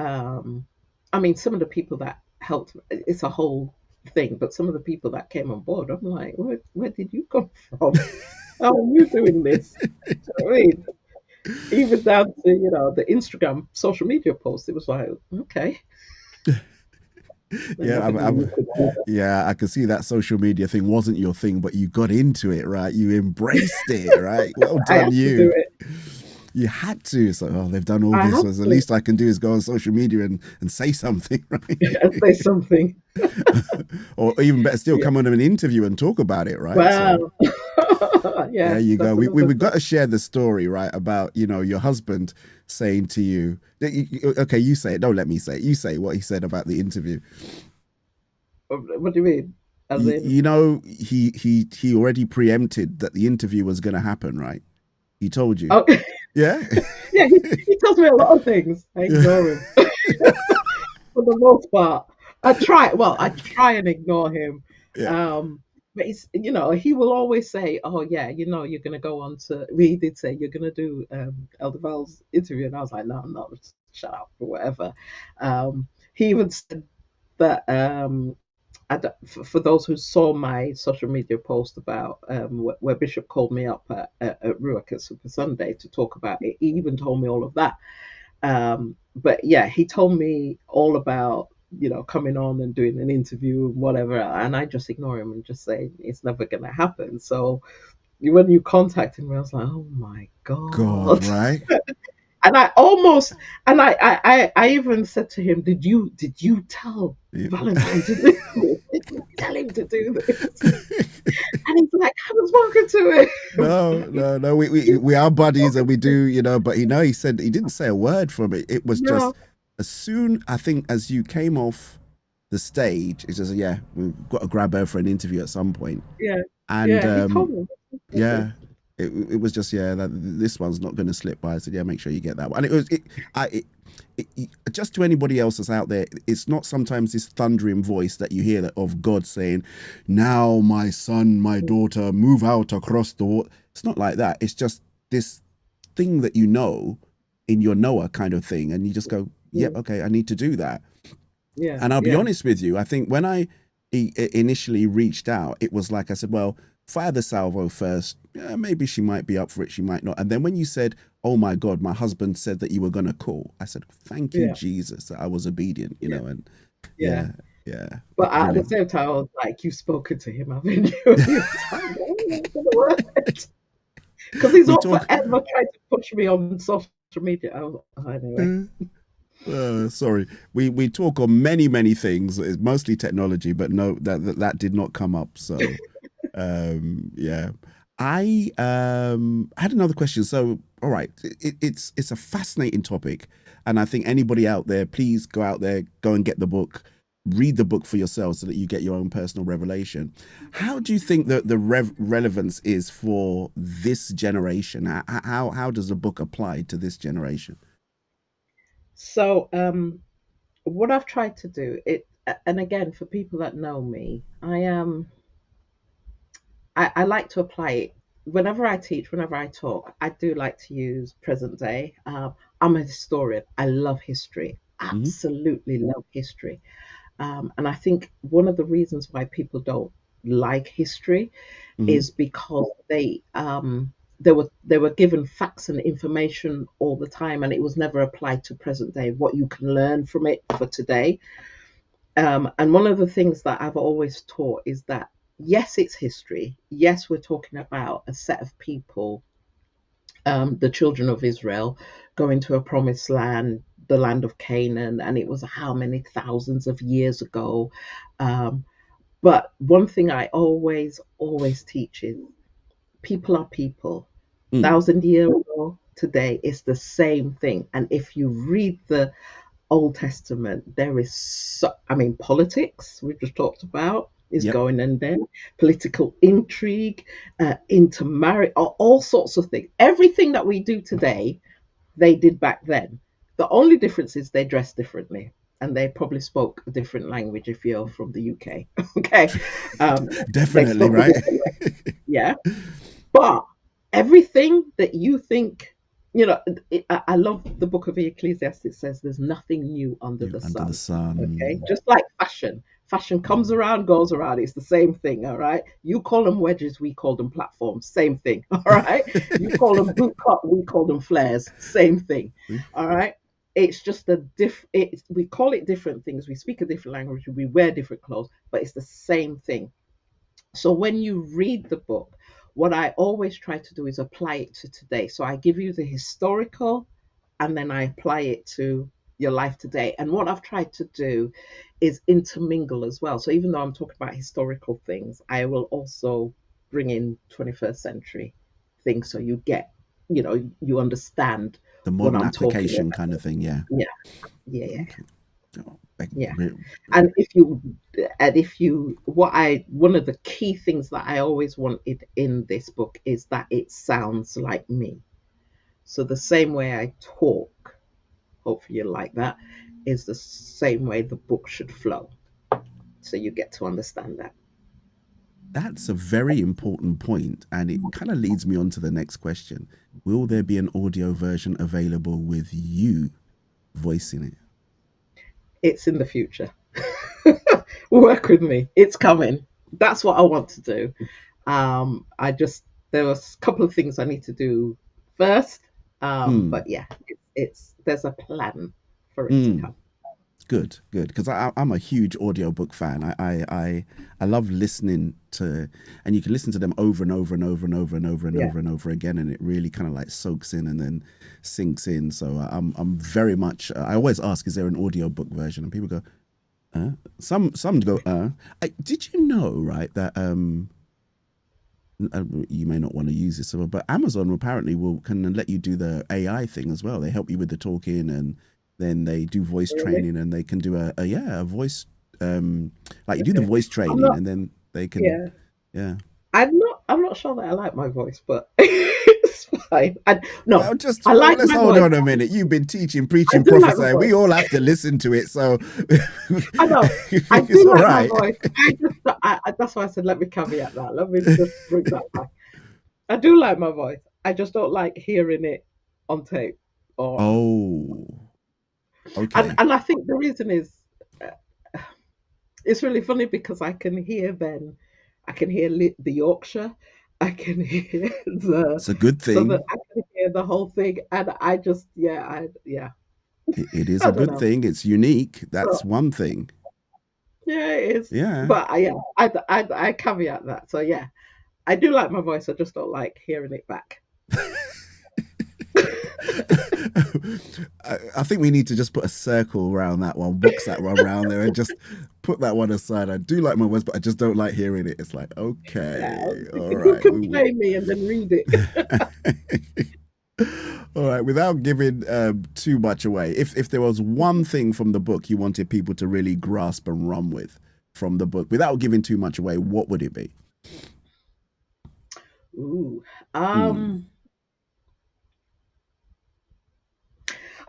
some of the people that helped, it's a whole thing, but some of the people that came on board, I'm like, where did you come from? How are you doing this? You know what I mean? Even down to, the Instagram social media posts, it was like, okay. Yeah, I can see that social media thing wasn't your thing, but you got into it, right? You embraced it, right? Well I done, had you. to do it. You had to. So, they've done all I this. had So the to. least I can do is go on social media and say something, right? And say something. Or even better still, come on an interview and talk about it, right? Wow. So Yeah, there you go. that's We've another got to share the story, right? About, your husband saying to you, okay, you say it. Don't let me say it. You say what he said about the interview. What do you mean? As in, He already preempted that the interview was going to happen, right? He told you. oh, Yeah. yeah, he tells me a lot of things. I ignore him for the most part. I try and ignore him. Yeah. But he will always say, "Oh yeah, you're gonna go on to." We did say you're gonna do Elder Val's interview, and I was like, "No, I'm not. Shut up or whatever." He even said that for those who saw my social media post about where Bishop called me up at Ruach at Super Sunday to talk about it, he even told me all of that. But yeah, he told me all about coming on and doing an interview and whatever, and I just ignore him and just say it's never going to happen. So when you contacted me, I was like, oh my God, god. right? And I even said to him, did you tell Yeah. Valentine to do this? Did you tell him to do this? And he's like, I was walking to it. No. We are buddies and we do, but he said he didn't say a word from it. It was just as soon, I think, as you came off the stage, it's just, yeah, we've got to grab her for an interview at some point. Yeah. And Yeah, he told me. yeah, it was just, yeah, this one's not going to slip by. I said, yeah, make sure you get that one. And just to anybody else that's out there, it's not sometimes this thundering voice that you hear of God saying, now my son, my daughter, move out across the water. It's not like that. It's just this thing that in your Noah kind of thing. And you just go, yeah, okay, I need to do that. Yeah. And I'll be honest with you. I think when I initially reached out, it was like I said, well, fire the salvo first. Yeah, maybe she might be up for it. She might not. And then when you said, oh my God, my husband said that you were going to call, I said, thank you, Jesus, that I was obedient, and yeah. But at the same time, I was like, you've spoken to him, haven't you? Because he's not forever trying to push me on social media. Anyway. Sorry, we talk on many things. It's mostly technology, but no, that did not come up. So, yeah, I had another question. So, all right, it's a fascinating topic, and I think anybody out there, please go out there, go and get the book, read the book for yourself, so that you get your own personal revelation. How do you think that the relevance is for this generation? How does the book apply to this generation? So, what I've tried to do and again, for people that know me, I like to apply it whenever I teach, whenever I talk. I do like to use present day. I'm a historian. I love history. absolutely love history. And I think one of the reasons why people don't like history is because they were given facts and information all the time, and it was never applied to present day. What you can learn from it for today. And one of the things that I've always taught is that yes, it's history. Yes, we're talking about a set of people, the children of Israel, going to a promised land, the land of Canaan, and it was how many thousands of years ago. Um, but one thing I always teach is people are people. 1,000 years ago, today, it's the same thing. And if you read the Old Testament, there is politics, we just talked about, is going in there, political intrigue, intermarriage, all sorts of things. Everything that we do today, they did back then. The only difference is they dress differently and they probably spoke a different language if you're from the UK. Okay. Definitely, right? Yeah. But everything that you think, I love the book of Ecclesiastes says there's nothing new under the sun. Under the sun. Okay. Just like fashion. Fashion comes around, goes around. It's the same thing. All right. You call them wedges, we call them platforms. Same thing. All right. You call them boot cut, we call them flares. Same thing. All right. It's just we call it different things. We speak a different language. We wear different clothes, but it's the same thing. So when you read the book, what I always try to do is apply it to today. So I give you the historical and then I apply it to your life today. And what I've tried to do is intermingle as well. So even though I'm talking about historical things, I will also bring in 21st century things so you get, you understand the modern what I'm application kind of thing. Yeah. Yeah. Oh, yeah. And one of the key things that I always wanted in this book is that it sounds like me. So the same way I talk, hopefully you like that, is the same way the book should flow. So you get to understand that. That's a very important point, and it kind of leads me on to the next question. Will there be an audio version available with you voicing it? It's in the future. Work with me. It's coming. That's what I want to do. There was a couple of things I need to do first. But yeah, there's a plan for it to come. Good, because I'm a huge audiobook fan. I love listening to, and you can listen to them over and over and over and over and over and over and over again, and it really kind of like soaks in and then sinks in. So I'm very much. I always ask, is there an audiobook version? And people go, some go, did you know, right, that you may not want to use this, but Amazon apparently can let you do the AI thing as well. They help you with the talking, and then they do voice training, and they can do a voice, like you do the voice training, and then they can, I'm not sure that I like my voice, but it's fine. Let's hold on a minute. You've been teaching, preaching, prophesying. We all have to listen to it, so I know. I do like my voice. That's why I said let me caveat that. Let me just bring that back. I do like my voice. I just don't like hearing it on tape. Okay. And I think the reason is it's really funny because I can hear the Yorkshire, I can hear it's a good thing. I can hear the whole thing, and I just It is a good thing. It's unique. That's one thing. Yeah, it is. Yeah. But I caveat that. So yeah, I do like my voice. I just don't like hearing it back. I think we need to just put a circle around that one, box that one around there, and just put that one aside. I do like my voice, but I just don't like hearing it. It's like, okay, all right. You can play me and then read it. All right, without giving too much away, if there was one thing from the book you wanted people to really grasp and run with from the book, without giving too much away, what would it be? Ooh,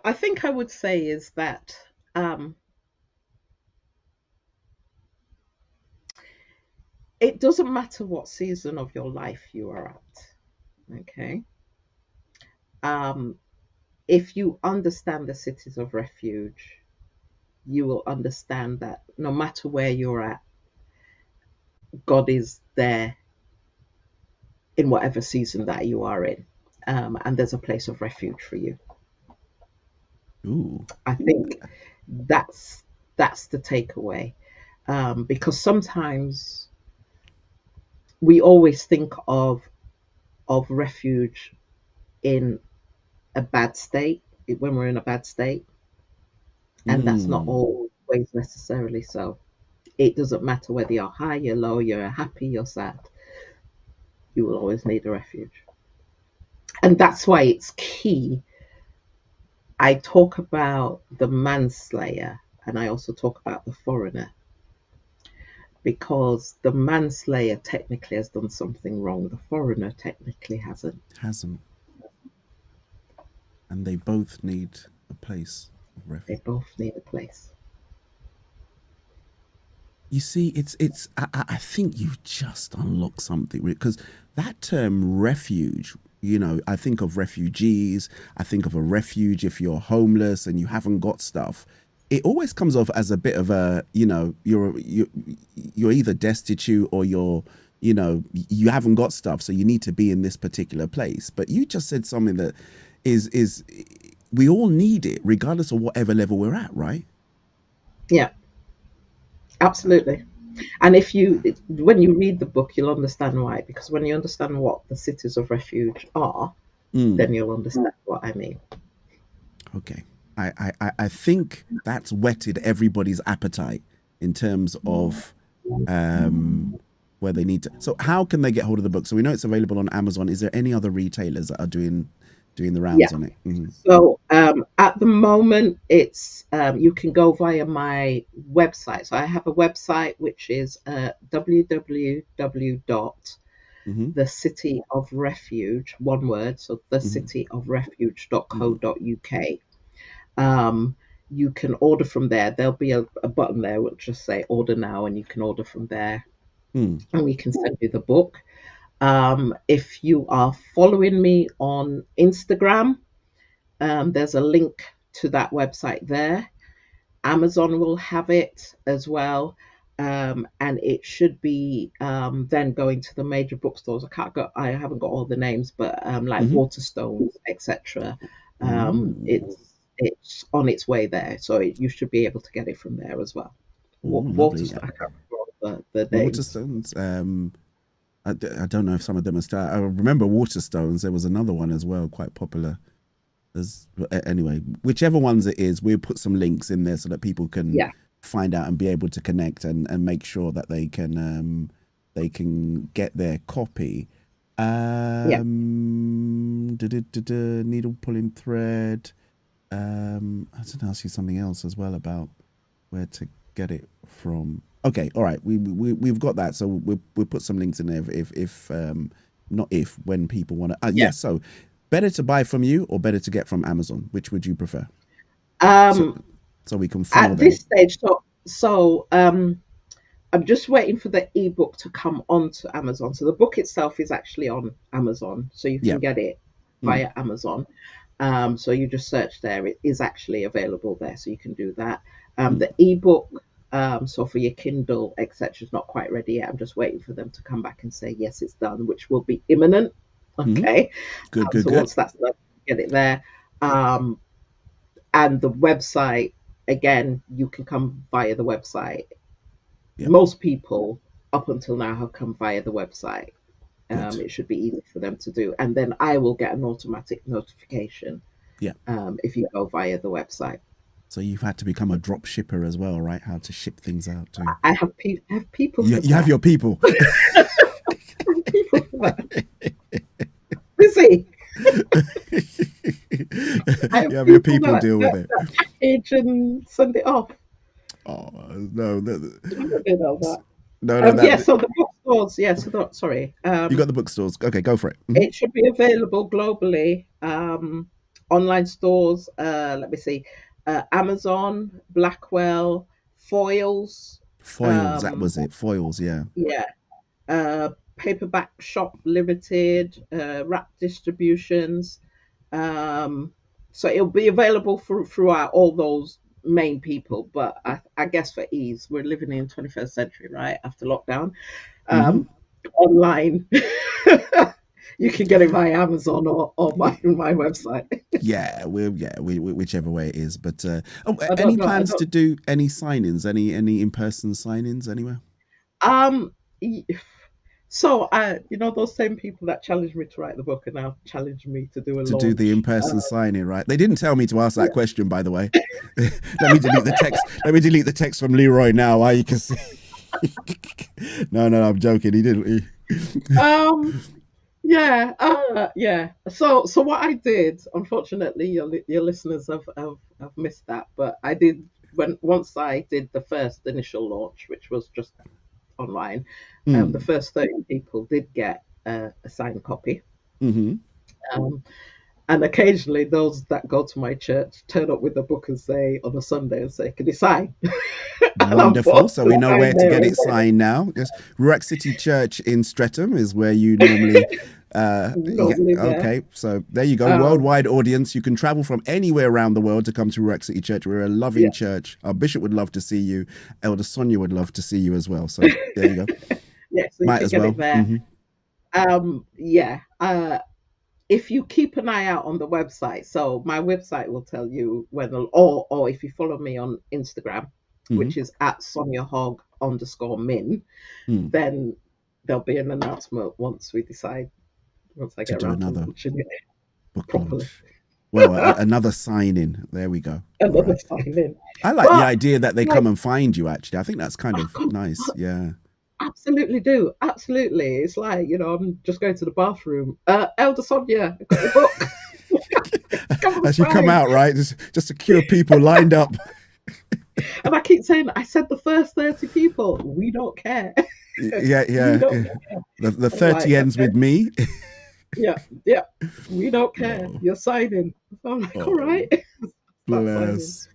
I think I would say is that it doesn't matter what season of your life you are at, okay? If you understand the cities of refuge, you will understand that no matter where you're at, God is there in whatever season that you are in, and there's a place of refuge for you. Ooh. I think that's the takeaway, because sometimes we always think of refuge in a bad state, when we're in a bad state, and that's not always necessarily so. It doesn't matter whether you're high, you're low, you're happy, you're sad. You will always need a refuge. And that's why it's key. I talk about the manslayer and I also talk about the foreigner, because the manslayer technically has done something wrong. The foreigner technically hasn't. And they both need a place of refuge. They both need a place. You see, I think you just unlocked something, because that term refuge, you know, I think of refugees, I think of a refuge if you're homeless and you haven't got stuff. It always comes off as a bit of a, you know, you're either destitute or you're, you know, you haven't got stuff, so you need to be in this particular place. But you just said something that is we all need it regardless of whatever level we're at, right? Yeah. Absolutely. And when you read the book, you'll understand why. Because when you understand what the cities of refuge are, then you'll understand what I mean. Okay. I think that's whetted everybody's appetite in terms of where they need to. So how can they get hold of the book? So we know it's available on Amazon. Is there any other retailers that are doing the rounds on it? Mm-hmm. So at the moment, it's you can go via my website. So I have a website which is www.thecityofrefuge, one word, so thecityofrefuge.co.uk. You can order from there. There'll be a button there which just say order now, and you can order from there, and we can send you the book. If you are following me on Instagram, there's a link to that website there. Amazon will have it as well. And it should be then going to the major bookstores. I haven't got all the names, but like Waterstones, etc. It's on its way there, so you should be able to get it from there as well. Waterstones, I can't remember the names. Waterstones. I don't know if some of them are still. I remember Waterstones. There was another one as well, quite popular. Anyway, whichever ones it is, we'll put some links in there so that people can find out and be able to connect and make sure that they can get their copy. Needle pulling thread. I was going to ask you something else as well about where to get it from. Okay, all right, we've got that, so we'll put some links in there when people want to. Yes, so better to buy from you or better to get from Amazon? Which would you prefer? So we can follow at this stage. So I'm just waiting for the ebook to come onto Amazon. So the book itself is actually on Amazon, so you can get it via Amazon. So you just search there; it is actually available there, so you can do that. The ebook. So for your Kindle, etc., is not quite ready yet. I'm just waiting for them to come back and say, yes, it's done, which will be imminent. Okay. Good. Once that's done, get it there. And the website, again, you can come via the website. Yep. Most people up until now have come via the website. It should be easy for them to do. And then I will get an automatic notification if you go via the website. So you've had to become a drop shipper as well, right? How to ship things out too. I have people. You have your people. People for that. Busy. You have your people deal with it. Package and send it off. Oh no! No. No. So the bookstores. Yes. Sorry. You got the bookstores. Okay, go for it. It should be available globally. Online stores. Let me see. Amazon, Blackwell, Foils. That was it. Foils, yeah. Yeah. Paperback Shop Limited, Wrap Distributions. So it'll be available throughout all those main people, but I guess for ease, we're living in 21st century, right? After lockdown, online, you can get it via Amazon or my website. Whichever way it is. But I any don't know. plans to do any signings, any in-person signings anywhere? So those same people that challenged me to write the book are now challenging me to do a launch. Do the in-person signing, right? They didn't tell me to ask that question, by the way. Let me delete the text. Let me delete the text from Leroy now. Why you can see? No, I'm joking. He didn't. Yeah. So what I did, unfortunately, your listeners have missed that, but I did once I did the first initial launch, which was just online. The first 30 people did get a signed copy. And occasionally those that go to my church turn up with the book and say on a Sunday and say, "Can you sign?" Wonderful. So we know where to get it signed now. Just Ruach City Church in Streatham is where you normally okay, so there you go. Worldwide audience. You can travel from anywhere around the world to come to Ruach City Church. We're a loving church. Our bishop would love to see you. Elder Sonia would love to see you as well. So there you go. So might as well. It there. If you keep an eye out on the website, so my website will tell you when, or if you follow me on Instagram, which is at Sonia Hogg _min, then there'll be an announcement once I get around to launching it properly. Well, another sign-in. There we go. Another sign-in. I like the idea that they come and find you, actually. I think that's kind of nice. Yeah. Absolutely do. Absolutely. It's like, I'm just going to the bathroom. Elder Sonia, I've got your book. As you come out, right? Just secure people lined up. And I keep saying, I said the first 30 people, we don't care. Yeah. The 30 ends with me. Yeah. We don't care. You're signing. I'm like, all right. Bless.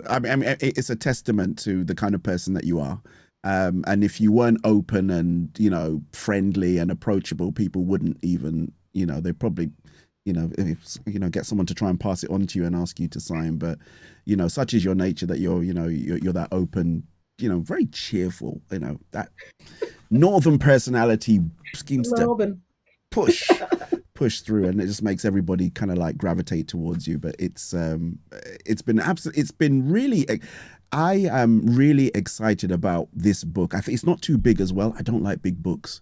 I mean, it's a testament to the kind of person that you are. And if you weren't open and, friendly and approachable, people wouldn't even, they probably, get someone to try and pass it on to you and ask you to sign. But, such is your nature that you're that open, very cheerful, that northern personality seems to push through, and it just makes everybody kind of like gravitate towards you. But it's been really, I am really excited about this book. I think it's not too big as well. I don't like big books.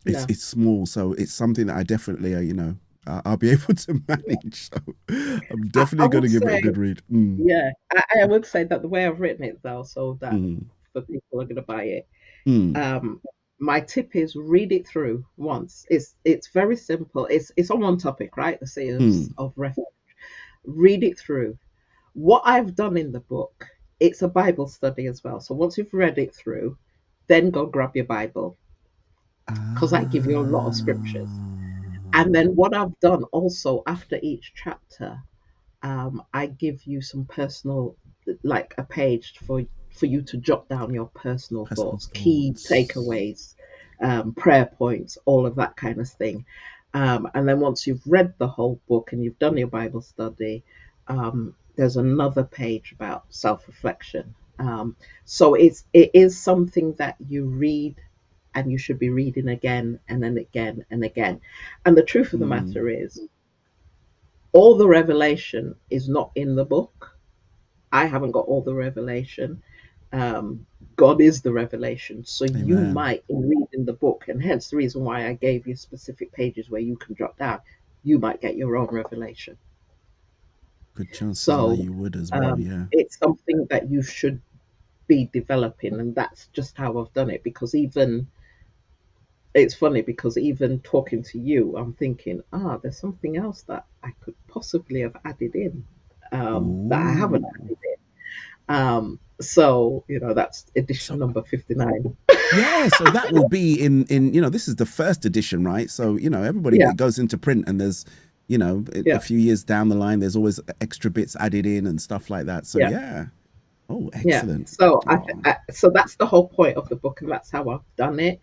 It's small, so it's something that I definitely, I'll be able to manage. So I'm definitely going to give it a good read. Yeah, I would say that the way I've written it, though, so that the people are going to buy it. My tip is read it through once. It's very simple. It's on one topic, right? The Cities of Refuge. Read it through. What I've done in the book, it's a Bible study as well. So once you've read it through, then go grab your Bible, because I give you a lot of scriptures. And then what I've done also after each chapter, I give you some personal, like a page for you to jot down your personal thoughts, key takeaways, prayer points, all of that kind of thing. And then once you've read the whole book and you've done your Bible study, there's another page about self-reflection. So it is something that you read, and you should be reading again and then again and again. And the truth of the matter is, all the revelation is not in the book. I haven't got all the revelation. God is the revelation. So Amen. You might, in reading the book, and hence the reason why I gave you specific pages where you can drop down, you might get your own revelation. Good chance that you would as well, yeah. It's something that you should be developing, and that's just how I've done it. Because it's funny, because even talking to you, I'm thinking, there's something else that I could possibly have added in that I haven't added in. So, that's edition number 59. Yeah, so that will be in this is the first edition, right? So, everybody goes into print, and there's, a few years down the line, there's always extra bits added in and stuff like that. So, yeah. Oh, excellent. Yeah. So, so that's the whole point of the book, and that's how I've done it.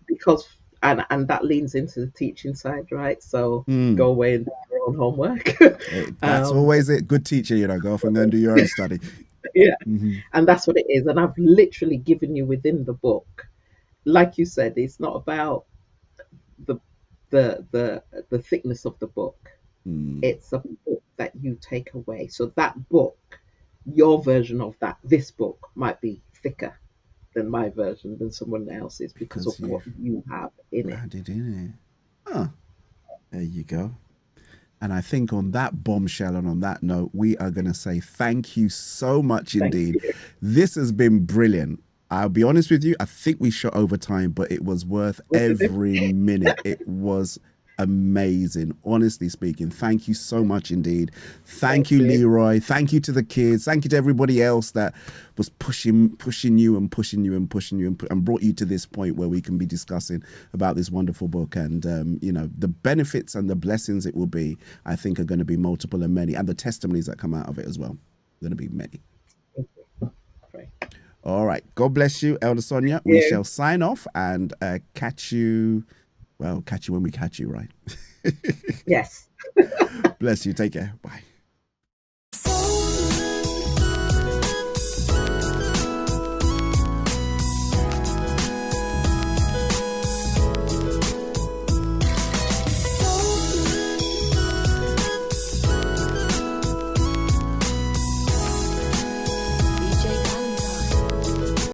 Because and that leans into the teaching side, right? So go away and do your own homework. That's always it. Good teacher, go off and go and do your own study. Yeah. And that's what it is. And I've literally given you within the book, like you said, it's not about the the thickness of the book. It's a book that you take away. So that book, your version of this book might be thicker than my version, than someone else's, because of what you have in it. Added in it. Oh, there you go. And I think on that bombshell and on that note, we are going to say thank you so much indeed. This has been brilliant. I'll be honest with you, I think we shot over time, but it was worth every minute. It was amazing. Honestly speaking, thank you so much indeed. Thank you, Leroy. Thank you to the kids. Thank you to everybody else that was pushing you and brought you to this point where we can be discussing about this wonderful book. And, the benefits and the blessings it will be, I think, are going to be multiple and many. And the testimonies that come out of it as well, going to be many. All right. God bless you, Elder Sonia. We shall sign off and catch you when we catch you, right? Yes. Bless you. Take care. Bye.